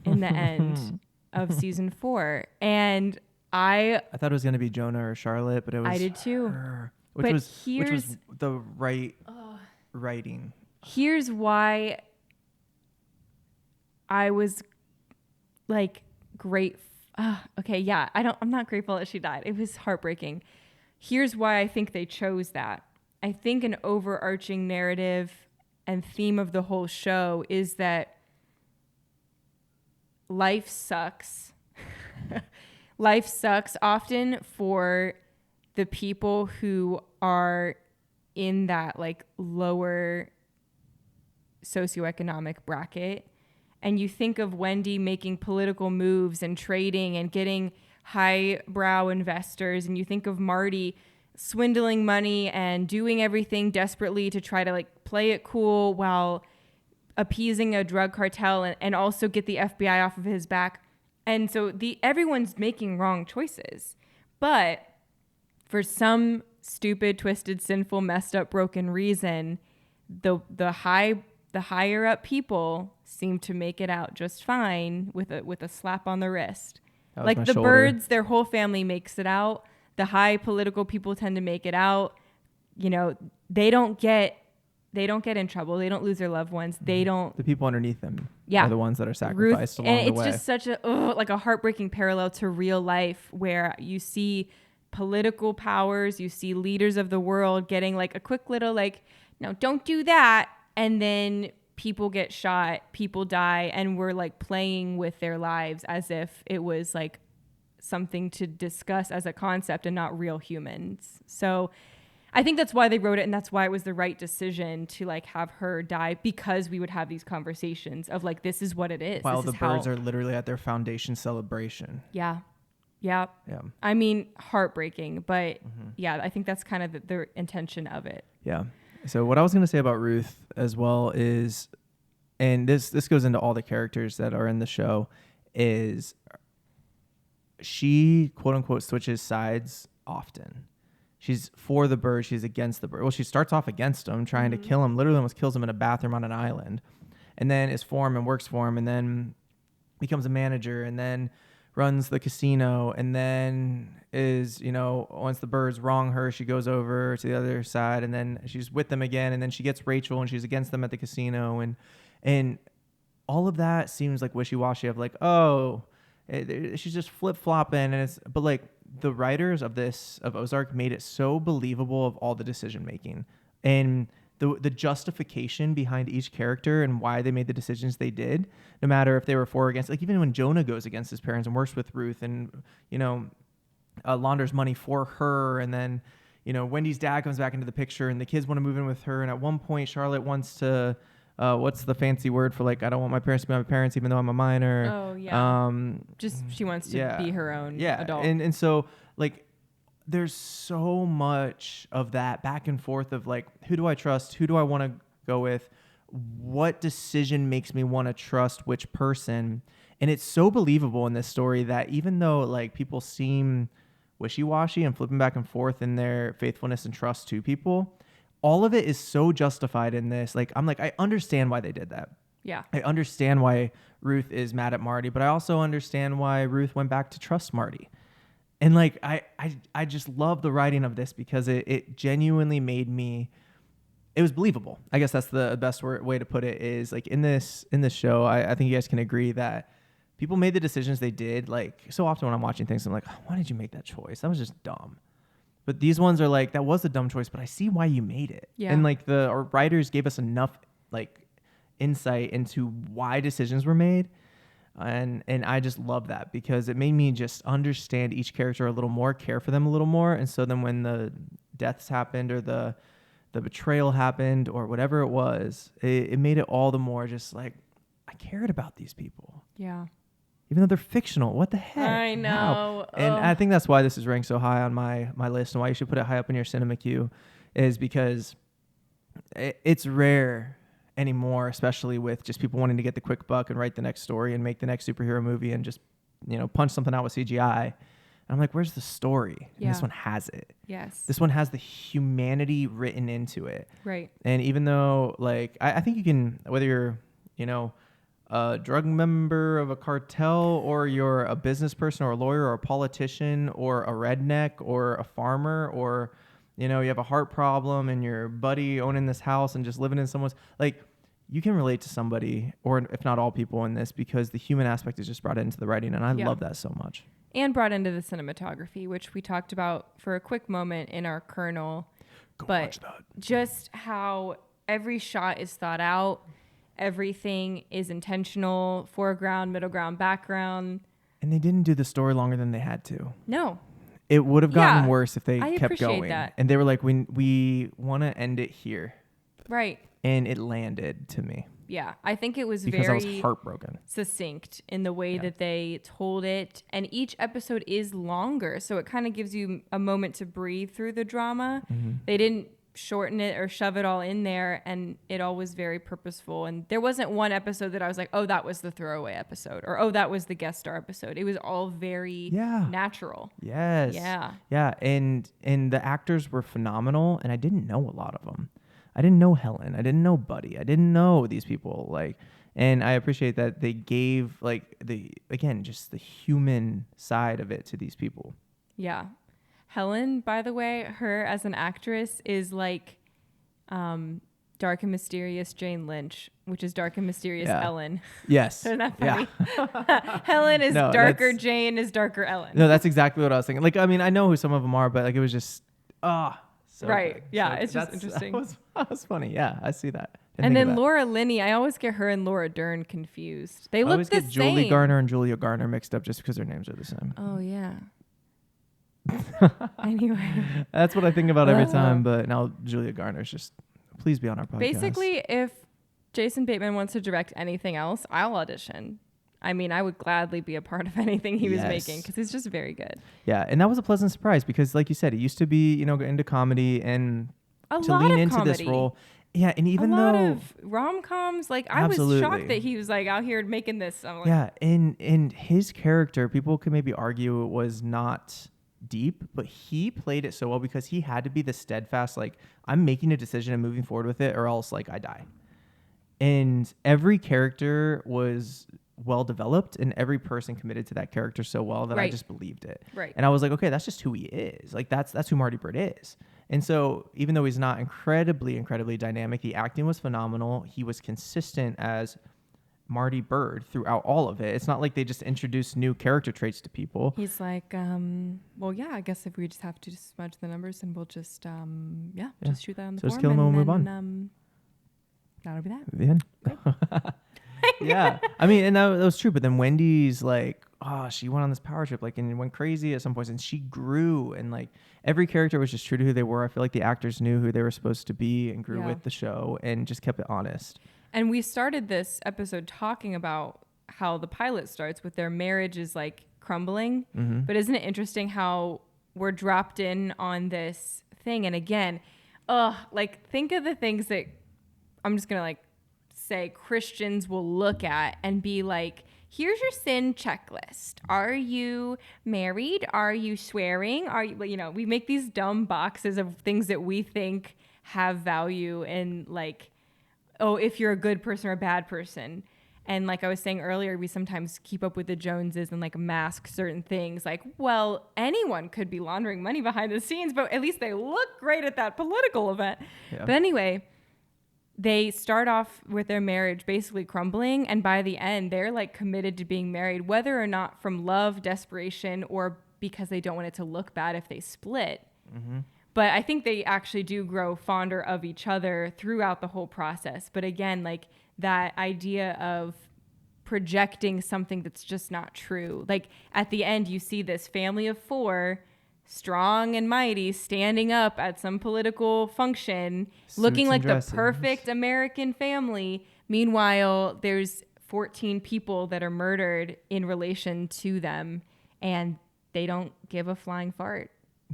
in the end of season 4. And I thought it was going to be Jonah or Charlotte, but it was I did too. her, But which was here's the right writing. Here's why I was like okay, yeah, I'm not grateful that she died. It was heartbreaking. Here's why I think they chose that. I think an overarching narrative and theme of the whole show is that life sucks. Life sucks often for the people who are in that like lower socioeconomic bracket. And you think of Wendy making political moves and trading and getting highbrow investors, and you think of Marty swindling money and doing everything desperately to try to like play it cool while appeasing a drug cartel and also get the FBI off of his back. And so everyone's making wrong choices. But for some stupid, twisted, sinful, messed up, broken reason, the higher up people seem to make it out just fine with a slap on the wrist. Like the shoulder. Byrds, their whole family makes it out. The high political people tend to make it out. You know, they don't get in trouble. They don't lose their loved ones. They don't. The people underneath them Yeah. are the ones that are sacrificed along the way. And it's just such a heartbreaking parallel to real life where you see political powers, you see leaders of the world getting like a quick little like, no, don't do that. And then people get shot, people die, and we're like playing with their lives as if it was like something to discuss as a concept and not real humans. So I think that's why they wrote it, and that's why it was the right decision to like have her die, because we would have these conversations of like, this is what it is. While this the is Byrds how... are literally at their foundation celebration. Yeah. I mean, heartbreaking, but yeah, I think that's kind of the intention of it. Yeah. So what I was going to say about Ruth as well is, and this goes into all the characters that are in the show, is she quote unquote switches sides often. She's for the Byrd, she's against the Byrd. Well, she starts off against him, trying to kill him, literally almost kills him in a bathroom on an island, and then is for him and works for him, and then becomes a manager, and then runs the casino, and then is, once the Byrds wrong her, she goes over to the other side, and then she's with them again, and then she gets Rachel and she's against them at the casino, and all of that seems like wishy-washy of like, she's just flip-flopping, and but like the writers of Ozark made it so believable of all the decision making and the justification behind each character and why they made the decisions they did, no matter if they were for or against. Like even when Jonah goes against his parents and works with Ruth and, launders money for her. And then, Wendy's dad comes back into the picture and the kids want to move in with her. And at one point, Charlotte wants to, what's the fancy word for like, I don't want my parents to be my parents, even though I'm a minor. Oh, yeah. Just she wants to be her own adult. And so like, there's so much of that back and forth of like, who do I trust? Who do I want to go with? What decision makes me want to trust which person? And it's so believable in this story that even though like people seem wishy-washy and flipping back and forth in their faithfulness and trust to people, all of it is so justified in this. Like, I'm like, I understand why they did that. Yeah. I understand why Ruth is mad at Marty, but I also understand why Ruth went back to trust Marty. And like, I just love the writing of this because it genuinely made me, it was believable. I guess that's the best way to put it, is like in this show, I think you guys can agree that people made the decisions they did. Like so often when I'm watching things, I'm like, why did you make that choice? That was just dumb. But these ones are like, that was a dumb choice, but I see why you made it. Yeah. And like our writers gave us enough like insight into why decisions were made. And I just love that because it made me just understand each character a little more, care for them a little more. And so then when the deaths happened or the betrayal happened or whatever it was, it made it all the more just like, I cared about these people. Yeah. Even though they're fictional. What the heck? I know. How? And I think that's why this is ranked so high on my list and why you should put it high up in your CineMcCue, is because it's rare anymore, especially with just people wanting to get the quick buck and write the next story and make the next superhero movie and just, punch something out with CGI. I'm like, where's the story? And Yeah. this one has it. Yes. This one has the humanity written into it. Right. And even though, like, I think you can, whether you're, you know, a drug member of a cartel, or you're a business person or a lawyer or a politician or a redneck or a farmer, or, you know, you have a heart problem and your buddy owning this house and just living in someone's, like, you can relate to somebody, or if not all people in this, because the human aspect is just brought into the writing. And I love that so much. And brought into the cinematography, which we talked about for a quick moment in our kernel. Go but watch that. Just how every shot is thought out. Everything is intentional, foreground, middle ground, background. And they didn't do the story longer than they had to. No. It would have gotten Yeah, worse if they I kept appreciate going. that. And they were like, we want to end it here. Right. And it landed to me. Yeah. I think it was Because I very was heartbroken. succinct in the way that they told it. And each episode is longer. So it kind of gives you a moment to breathe through the drama. Mm-hmm. They didn't shorten it or shove it all in there, and it all was very purposeful. And there wasn't one episode that I was like, oh, that was the throwaway episode, or oh, that was the guest star episode. It was all very natural. Yes. Yeah. And the actors were phenomenal, and I didn't know a lot of them. I didn't know Helen. I didn't know Buddy. I didn't know these people. Like, and I appreciate that they gave, like, just the human side of it to these people. Yeah. Helen, by the way, her as an actress is like Dark and Mysterious Jane Lynch, which is Dark and Mysterious Ellen. Yes. Isn't that funny? Helen is darker, Jane is darker Ellen. No, that's exactly what I was thinking. Like, I mean, I know who some of them are, but like, it was just, so right. good. Yeah, So it's just interesting. That was funny. Yeah, I see that. And then Laura Linney, I always get her and Laura Dern confused. They look the I always get same. Julie Garner and Julia Garner mixed up just because their names are the same. Oh, yeah. Anyway. That's what I think about every time. But now Julia Garner's just, please be on our podcast. Basically, if Jason Bateman wants to direct anything else, I'll audition. I mean, I would gladly be a part of anything he was making, because he's just very good. Yeah, and that was a pleasant surprise because, like you said, it used to be, you know, into comedy, and to lean into this role. Yeah, and even a though lot of rom-coms, like I was shocked that he was like out here making this. I'm like, yeah, and his character, people could maybe argue it was not deep, but he played it so well because he had to be the steadfast, like, I'm making a decision and moving forward with it, or else like I die. And every character was well developed, and every person committed to that character so well that I just believed it. Right. And I was like, okay, that's just who he is. Like that's who Marty Byrd is. And so even though he's not incredibly dynamic, the acting was phenomenal. He was consistent as Marty Byrd throughout all of it. It's not like they just introduced new character traits to people. He's like, well, yeah, I guess if we just have to smudge the numbers, then we'll just, just shoot that on the form. Just kill him and we'll move on. That'll be that. The end. Yeah. I mean, and that was true. But then Wendy's like, she went on this power trip, like, and went crazy at some points, and she grew, and like every character was just true to who they were. I feel like the actors knew who they were supposed to be and grew with the show and just kept it honest. And we started this episode talking about how the pilot starts with their marriage is like crumbling. Mm-hmm. But isn't it interesting how we're dropped in on this thing? And again, like, think of the things that I'm just going to like say Christians will look at and be like, here's your sin checklist. Are you married? Are you swearing? Are you, you know, we make these dumb boxes of things that we think have value, and like, oh, if you're a good person or a bad person. And like I was saying earlier, we sometimes keep up with the Joneses and like mask certain things. Like, well, anyone could be laundering money behind the scenes, but at least they look great at that political event. Yeah. But anyway, they start off with their marriage basically crumbling, and by the end, they're like committed to being married, whether or not from love, desperation, or because they don't want it to look bad if they split. Mm-hmm. But I think they actually do grow fonder of each other throughout the whole process. But again, like that idea of projecting something that's just not true. Like at the end, you see this family of 4, strong and mighty, standing up at some political function, looking like the perfect American family. Meanwhile, there's 14 people that are murdered in relation to them, and they don't give a flying fart.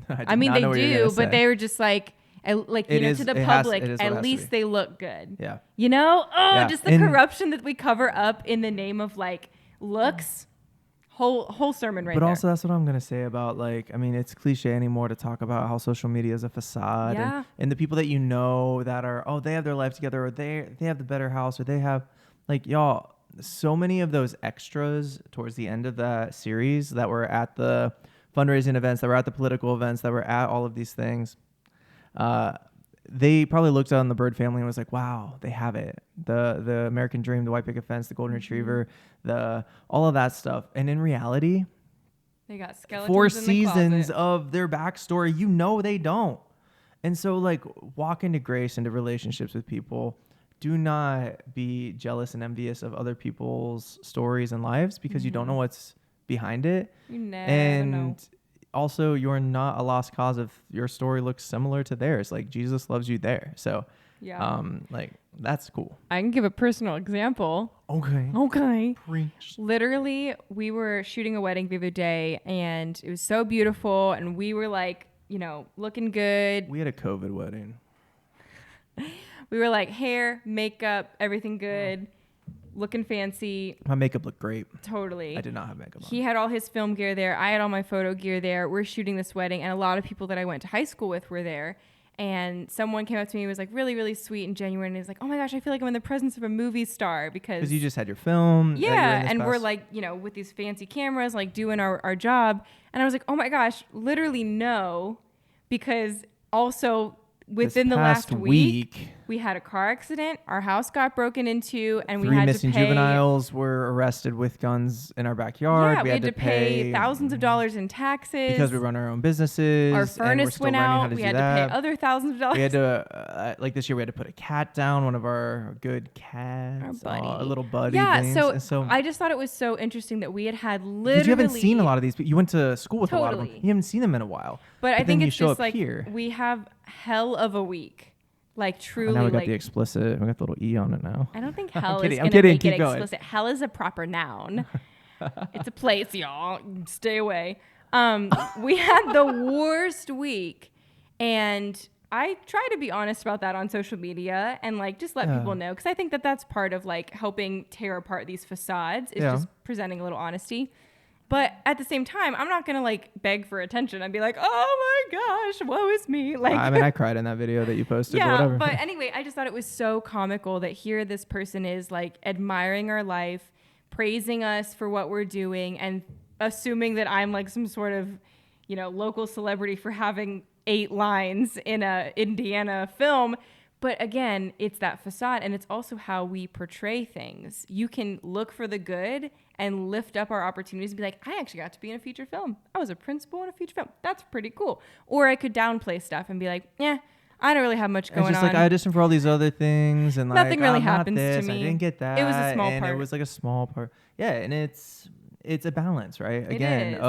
I mean, they do, but they were just like, to the public, at least they look good. Yeah. You know? Just the corruption that we cover up in the name of like looks. Whole sermon right But there. also, that's what I'm gonna say about like, I mean, it's cliche anymore to talk about how social media is a facade, Yeah. and the people that you know that are, oh, they have their life together, or they have the better house, or they have, like, y'all, so many of those extras towards the end of that series that were at the fundraising events, that were at the political events, that were at all of these things. They probably looked on the Byrd family and was like, wow, they have it. The American dream, the white picket fence, the golden retriever, all of that stuff. And in reality, They got skeletons 4 in seasons the closet. of their backstory, you know they don't. And so, like, walk into grace, into relationships with people. Do not be jealous and envious of other people's stories and lives, because you don't know what's behind it. You never And know. also, you're not a lost cause if your story looks similar to theirs. Like, Jesus loves you there. So, Yeah. like, that's cool. I can give a personal example. Okay. Preach. Literally, we were shooting a wedding the other day, and it was so beautiful, and we were like, looking good. We had a COVID wedding. We were like hair, makeup, everything good, looking fancy. My makeup looked great. Totally. I did not have makeup on. He had all his film gear there. I had all my photo gear there. We're shooting this wedding, and a lot of people that I went to high school with were there. And someone came up to me and was like really, really sweet and genuine. And he was like, oh my gosh, I feel like I'm in the presence of a movie star because you just had your film. yeah. And we're like, with these fancy cameras, like doing our job. And I was like, oh my gosh, literally no. Because also within the last week, we had a car accident. Our house got broken into, and 3 we had missing to pay juveniles were arrested with guns in our backyard. Yeah, we had to pay thousands of dollars in taxes because we run our own businesses. Our and we're furnace still went learning how out. to We do had that. to pay other thousands of dollars. We had to, like this year, we had to put a cat down, one of our good cats, Our buddy. a little buddy. Yeah, things. so, And so I just thought it was so interesting that we had literally. because you haven't seen a lot of these people. You went to school with a lot of them. Totally. You haven't seen them in a while. But I then think you it's show just up like here. we have hell of a week. Like truly, Now we got like the explicit. We got the little E on it now. I don't think hell is kidding, I'm gonna kidding, make it keep going. explicit. Hell is a proper noun. It's a place, y'all. Stay away. We had the worst week, and I try to be honest about that on social media and like just let people know, because I think that that's part of like helping tear apart these facades is just presenting a little honesty. But at the same time, I'm not gonna like beg for attention and be like, oh my gosh, woe is me. Like, I mean, I cried in that video that you posted. yeah, but whatever. but anyway, I just thought it was so comical that here this person is like admiring our life, praising us for what we're doing, and assuming that I'm like some sort of, local celebrity for having 8 lines in a Indiana film. But again, it's that facade, and it's also how we portray things. You can look for the good and lift up our opportunities and be like, I actually got to be in a feature film. I was a principal in a feature film. That's pretty cool. Or I could downplay stuff and be like, I don't really have much going it's just on. like I auditioned for all these other things, and Nothing like really I'm not happens to this, me. I didn't get that. It was a small and part. It was like a small part. Yeah, and it's a balance, right? It Again, is.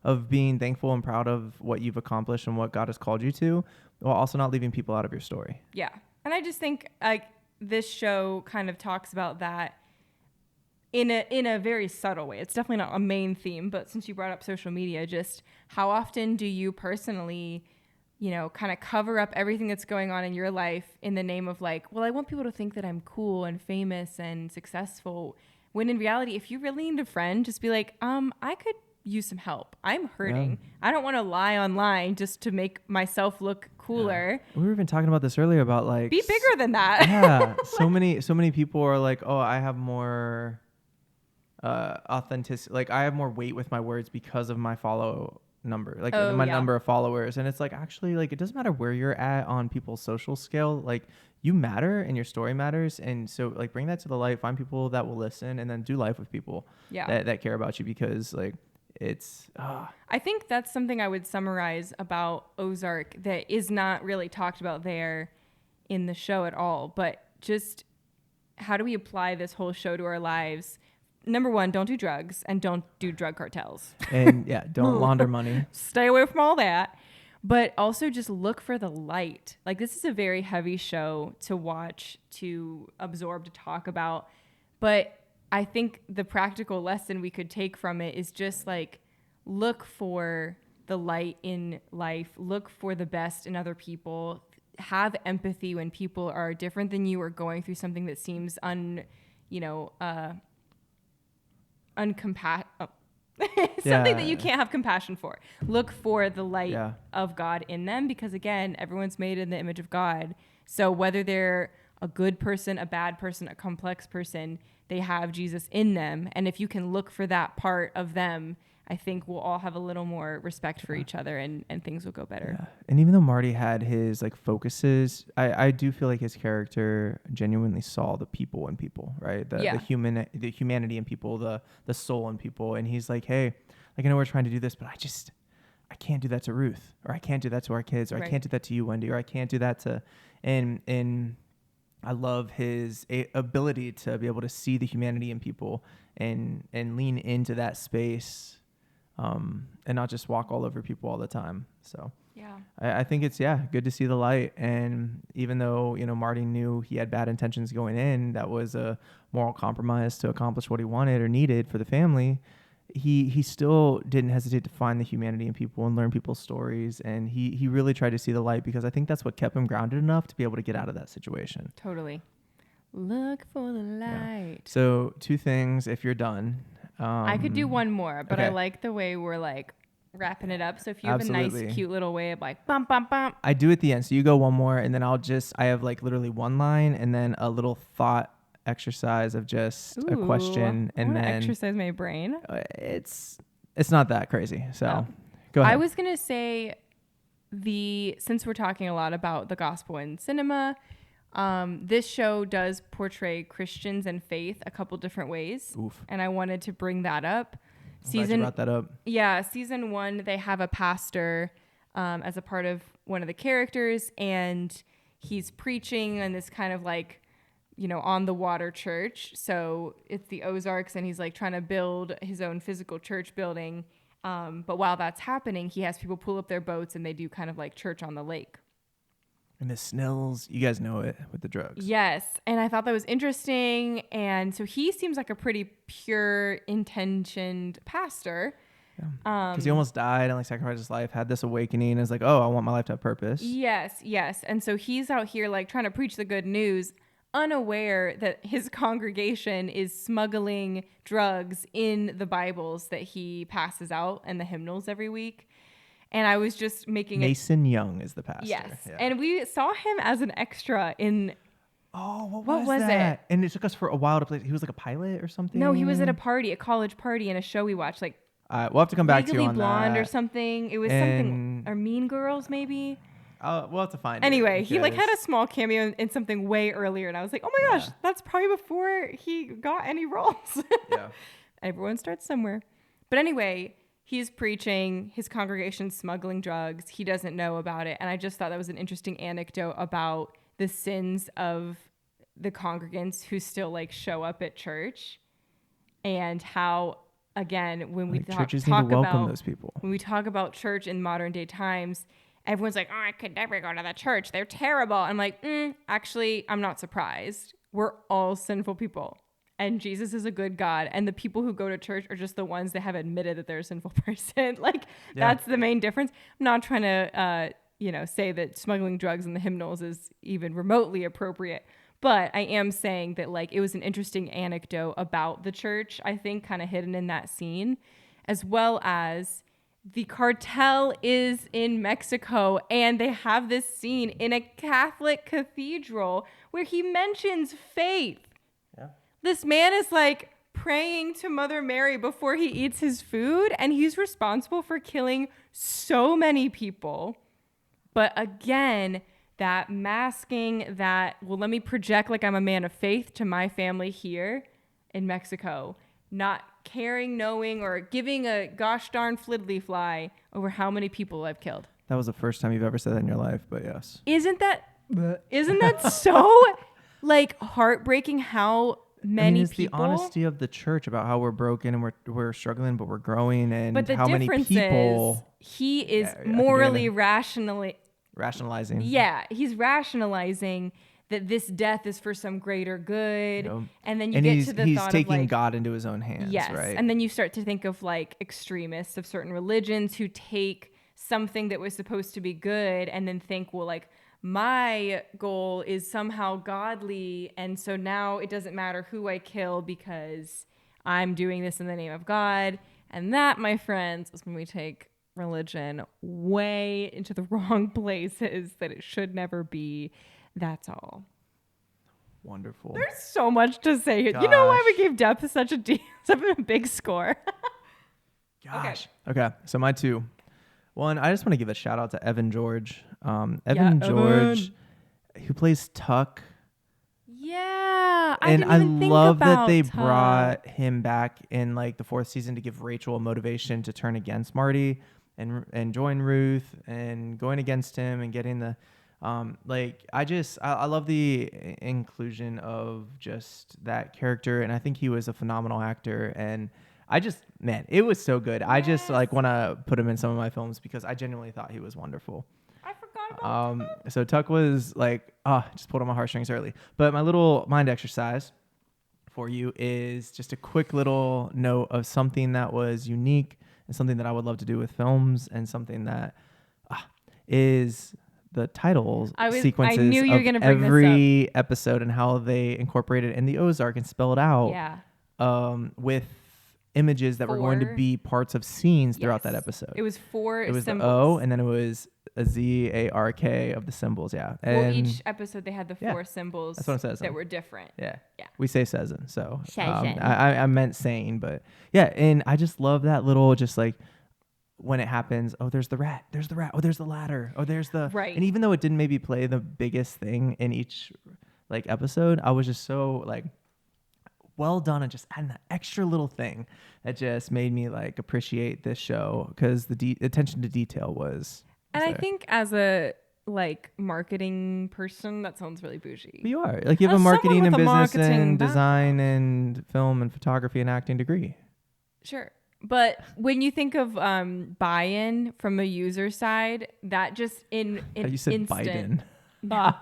of being thankful and proud of what you've accomplished and what God has called you to, while also not leaving people out of your story. Yeah. And I just think like this show kind of talks about that in a very subtle way. It's definitely not a main theme, but since you brought up social media, just how often do you personally, kind of cover up everything that's going on in your life in the name of like, well, I want people to think that I'm cool and famous and successful. When in reality, if you really need a friend, just be like, I could use some help. I'm hurting. Yeah. I don't want to lie online just to make myself look cooler. We were even talking about this earlier about like Be bigger than that. Yeah, so many people are like, oh, I have more authenticity. Like I have more weight with my words because of my follow number, like my number of followers. And it's like, actually, like it doesn't matter where you're at on people's social scale. Like you matter and your story matters. And so like bring that to the light, find people that will listen, and then do life with people that care about you, because like it's I think that's something I would summarize about Ozark that is not really talked about there in the show at all, but just how do we apply this whole show to our lives? Number 1, don't do drugs and don't do drug cartels. And don't launder money. Stay away from all that. But also just look for the light. Like this is a very heavy show to watch, to absorb, to talk about. But I think the practical lesson we could take from it is just like look for the light in life, look for the best in other people, have empathy when people are different than you or going through something that seems something that you can't have compassion for. Look for the light Yeah. of God in them, because again, everyone's made in the image of God. So whether they're a good person, a bad person, a complex person, they have Jesus in them. And if you can look for that part of them, I think we'll all have a little more respect for each other, and things will go better. Yeah. And even though Marty had his like focuses, I do feel like his character genuinely saw the people in people, right? The humanity in people, the soul in people. And he's like, hey, like I know we're trying to do this, but I can't do that to Ruth, or I can't do that to our kids, or I can't do that to you, Wendy, or I can't do that to, and I love his ability to be able to see the humanity in people and lean into that space, and not just walk all over people all the time. So Yeah. I think it's, good to see the light. And even though, Marty knew he had bad intentions going in, that was a moral compromise to accomplish what he wanted or needed for the family. He still didn't hesitate to find the humanity in people and learn people's stories. And he really tried to see the light, because I think that's what kept him grounded enough to be able to get out of that situation. Totally. Look for the light. Yeah. So 2 things if you're done. I could do one more, but okay. I like the way we're like wrapping it up. So if you have a Absolutely. nice, cute little way of like bump, bump, bump. I do at the end. So you go one more, and then I have like literally one line and then a little thought exercise of just a question, and then exercise my brain. It's not that crazy. So go ahead. I was gonna say since we're talking a lot about the gospel in cinema, this show does portray Christians and faith a couple different ways. Oof. And I wanted to bring that up. I'm glad you brought that up. Yeah, season 1, they have a pastor as a part of one of the characters, and he's preaching in this kind of like, on the water church. So it's the Ozarks, and he's like trying to build his own physical church building. But while that's happening, he has people pull up their boats, and they do kind of like church on the lake. And the Snells, you guys know it with the drugs. Yes. And I thought that was interesting. And so he seems like a pretty pure intentioned pastor. Because he almost died and like sacrificed his life, had this awakening, and is like, oh, I want my life to have purpose. Yes. And so he's out here like trying to preach the good news, unaware that his congregation is smuggling drugs in the Bibles that he passes out and the hymnals every week. And I was just making Mason Young is the pastor. Yes. Yeah. And we saw him as an extra in... Oh, what was that? And it took us for a while to play. He was like a pilot or something? No, he was at a college party in a show we watched, like... we'll have to come back to you on Blonde that. or something. It was something... Or Mean Girls, maybe? We'll have to find anyway, it. He like had a small cameo in something way earlier. And I was like, oh my gosh, that's probably before he got any roles. Yeah. Everyone starts somewhere. But anyway... He's preaching, his congregation's smuggling drugs. He doesn't know about it. And I just thought that was an interesting anecdote about the sins of the congregants who still like show up at church, and how, again, when we churches need to welcome those people. When we talk about church in modern day times, everyone's like, oh, I could never go to that church. They're terrible. I'm like, actually, I'm not surprised. We're all sinful people. And Jesus is a good God. And the people who go to church are just the ones that have admitted that they're a sinful person. That's the main difference. I'm not trying to, say that smuggling drugs in the hymnals is even remotely appropriate. But I am saying that, like, it was an interesting anecdote about the church, I think, kind of hidden in that scene, as well as the cartel is in Mexico. And they have this scene in a Catholic cathedral where he mentions faith. This man is like praying to Mother Mary before he eats his food, and he's responsible for killing so many people. But again, that masking that, well, let me project like I'm a man of faith to my family here in Mexico, not caring, knowing, or giving a gosh darn fliddly fly over how many people I've killed. That was the first time you've ever said that in your life, but yes. Isn't that so like heartbreaking how many it's people. The honesty of the church about how we're broken and we're struggling, but we're growing, and but the how many people. He is morally rationalizing. Yeah, he's rationalizing that this death is for some greater good, and then get to the thought of he's taking God into his own hands. Yes, right? And then you start to think of like extremists of certain religions who take something that was supposed to be good and then think, well, like, my goal is somehow godly, and so now it doesn't matter who I kill because I'm doing this in the name of God. And that, my friends, is when we take religion way into the wrong places that it should never be. That's all. Wonderful. There's so much to say. You know why we gave depth such a big score? Gosh. Okay. So my 2. One, I just want to give a shout out to Evan George. Evan George, who plays Tuck. Yeah. I love that they Tuck. brought him back in like the 4th season to give Rachel a motivation to turn against Marty and join Ruth and going against him and getting the I love the inclusion of just that character, and I think he was a phenomenal actor, and it was so good. Yes. I just like want to put him in some of my films because I genuinely thought he was wonderful. I forgot about Tuck. So Tuck was like, just pulled on my heartstrings early. But my little mind exercise for you is just a quick little note of something that was unique and something that I would love to do with films, and something that is the titles sequences I knew you were of gonna bring every episode and how they incorporated in the Ozark and spelled out with images that were going to be parts of scenes throughout that episode. It was 4 It was symbols. the O, and then it was a ZARK of the symbols. Yeah. And well, each episode they had the 4 symbols that's what it says that were different. Yeah. Yeah. We say Sezin. So Sezin. I meant saying, but yeah. And I just love that little, just like when it happens, oh, there's the rat. Oh, there's the ladder. Oh, there's the, right. And even though it didn't maybe play the biggest thing in each like episode, I was just so like, well done, and just adding that extra little thing that just made me like appreciate this show, because the attention to detail was And there. I think as a like marketing person, that sounds really bougie. But you are like, you have a marketing and business and design and film and photography and acting degree. Sure. But when you think of buy-in from a user side, that just in you said instant. Biden.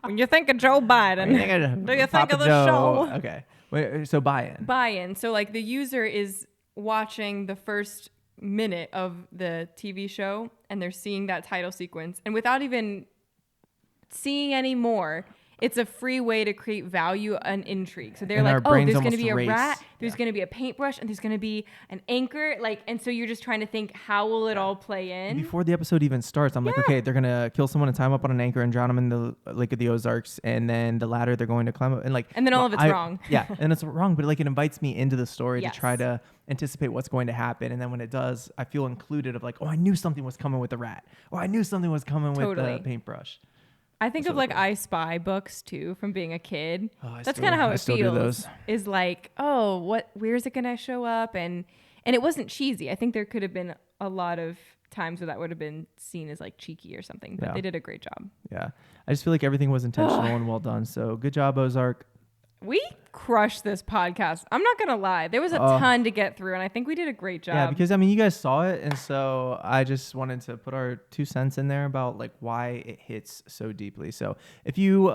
When you think of Joe Biden, do you think of the show? Okay. Wait, so buy-in. Buy-in. So like the user is watching the first minute of the TV show and they're seeing that title sequence, and without even seeing any more, it's a free way to create value and intrigue. So they're like, oh, there's going to be a rat, there's going to be a paintbrush, and there's going to be an anchor. Like, and so you're just trying to think, how will it all play in? Before the episode even starts, I'm like, okay, they're going to kill someone and tie them up on an anchor and drown them in the Lake of the Ozarks. And then the ladder, they're going to climb up. And then all of it's wrong. Yeah, and it's wrong. But like, it invites me into the story to try to anticipate what's going to happen. And then when it does, I feel included of like, oh, I knew something was coming with the rat. Or I knew something was coming with the paintbrush. I think of like I Spy books too from being a kid. Oh, that's kind of how it feels. Is like, oh, where's it gonna show up? And it wasn't cheesy. I think there could have been a lot of times where that would have been seen as like cheeky or something, but they did a great job. Yeah, I just feel like everything was intentional and well done. So good job, Ozark. We crushed this podcast. I'm not gonna lie. There was a ton to get through, and I think we did a great job. Yeah, because I mean, you guys saw it, and so I just wanted to put our 2 cents in there about like why it hits so deeply. So if you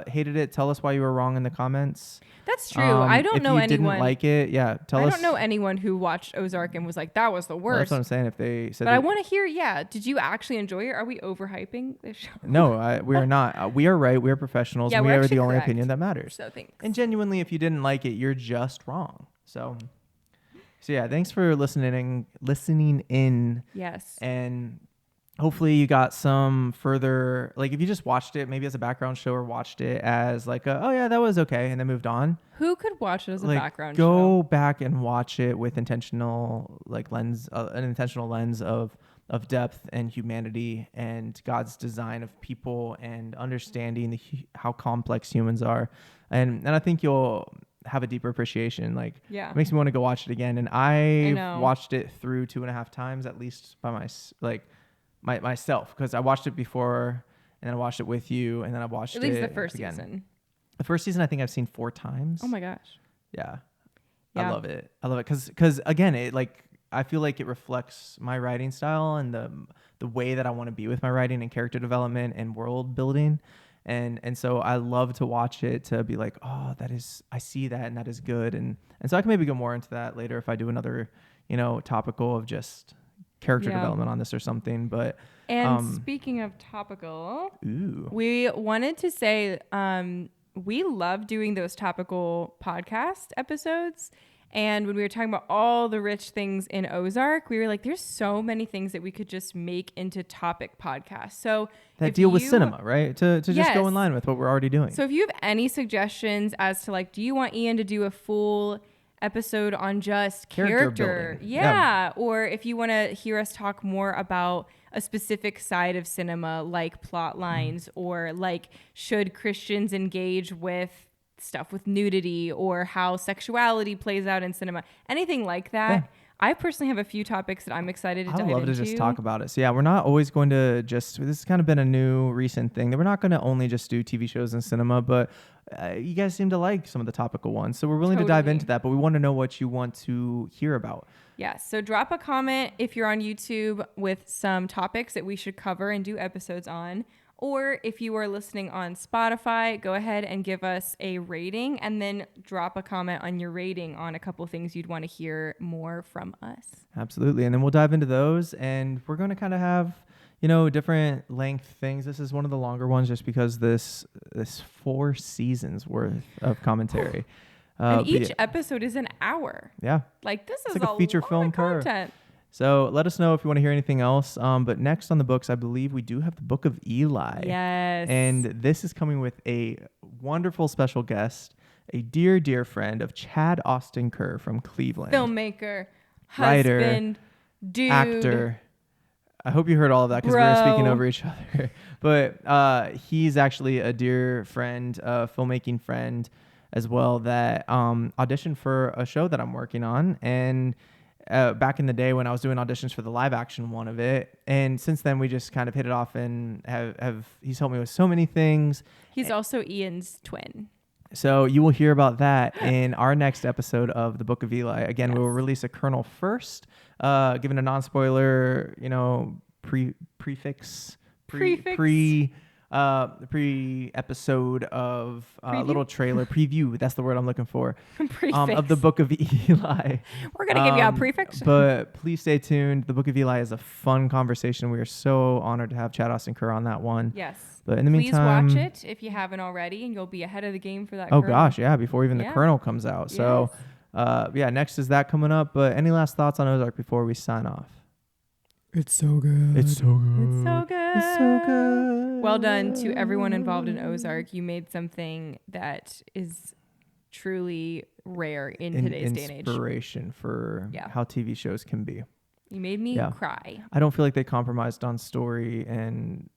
hated it, tell us why you were wrong in the comments. That's true. I don't know anyone. If you didn't like it, tell us. I don't know anyone who watched Ozark and was like, that was the worst. Well, that's what I'm saying. If they said, but I want to hear. Yeah, did you actually enjoy it? Are we overhyping this show? No, we are not. We are right. We are professionals. Yeah, and we are the only correct. opinion that matters. So thanks. And genuinely, if you didn't like it, you're just wrong. So yeah, thanks for listening in. Yes. And hopefully you got some further, like if you just watched it maybe as a background show or watched it as like oh yeah, that was okay, and then moved on. Who could watch it as a background show? Go show? back and watch it with intentional lens, an intentional lens of depth and humanity and God's design of people and understanding how complex humans are. And I think you'll have a deeper appreciation. Like, it makes me want to go watch it again. And I watched it through 2.5 times at least by myself, because I watched it before and then I watched it with you and then I watched it at least the first again. season. The first season I think I've seen 4 times. Oh my gosh. Yeah. I love it because again, it I feel like it reflects my writing style and the way that I want to be with my writing and character development and world building. And so I love to watch it to be like, oh, I see that and that is good. And so I can maybe go more into that later if I do another, topical of just character development on this or something. But speaking of topical, ooh. We wanted to say we love doing those topical podcast episodes. And when we were talking about all the rich things in Ozark, we were like, there's so many things that we could just make into topic podcasts. So That if deal with you- cinema, right? To just Yes. go in line with what we're already doing. So if you have any suggestions as to like, do you want Ian to do a full episode on just Character building. Yeah. Or if you want to hear us talk more about a specific side of cinema, like plot lines, or like, should Christians engage with stuff with nudity, or how sexuality plays out in cinema, anything like that. Yeah. I personally have a few topics that I'm excited to I dive would love into. to just talk about it. So yeah, we're not always going to just, this has kind of been a new recent thing that we're not going to only just do TV shows and cinema, but you guys seem to like some of the topical ones. So we're willing to dive Totally. into that, but we want to know what you want to hear about. Yeah, so drop a comment if you're on YouTube with some topics that we should cover and do episodes on. Or if you are listening on Spotify, go ahead and give us a rating, and then drop a comment on your rating on a couple things you'd want to hear more from us. Absolutely. And then we'll dive into those, and we're going to kind of have, different length things. This is one of the longer ones just because this 4 seasons worth of commentary. And but each yeah, episode is an hour. yeah. Like, this It's is like a feature lot film of per. content. So let us know if you want to hear anything else. But next on the books, I believe we do have the Book of Eli. Yes. And this is coming with a wonderful special guest, a dear, dear friend of Chad Austin Kerr from Cleveland. Filmmaker, Writer, husband, dude, Actor. I hope you heard all of that because we were speaking over each other. But he's actually a dear friend, a filmmaking friend as well, that auditioned for a show that I'm working on. And back in the day when I was doing auditions for the live action one of it. And since then we just kind of hit it off and have he's helped me with so many things. He's also Ian's twin. So you will hear about that in our next episode of the Book of Eli. Again, we will release a kernel first, given a non-spoiler, pre-episode of little trailer preview. That's the word I'm looking for. Of the Book of Eli. We're going to give you a prefix. But please stay tuned. The Book of Eli is a fun conversation. We are so honored to have Chad Austin Kerr on that one. Yes. But in the Please meantime, watch it if you haven't already, and you'll be ahead of the game for that. Oh kernel. gosh, yeah, before even the Yeah. kernel comes out. So next is that coming up. But any last thoughts on Ozark before we sign off? It's so good. It's so good. It's so good. It's so good. Well done to everyone involved in Ozark. You made something that is truly rare in today's day and age. Inspiration for how TV shows can be. You made me cry. I don't feel like they compromised on story and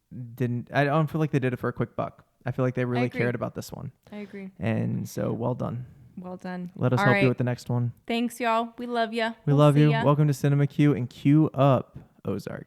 I don't feel like they did it for a quick buck. I feel like they really cared about this one. I agree. And so well done. Well done. Let us All help right. you with the next one. Thanks, y'all. We love you. We love you. Welcome to CineMcCue, and cue up Ozark.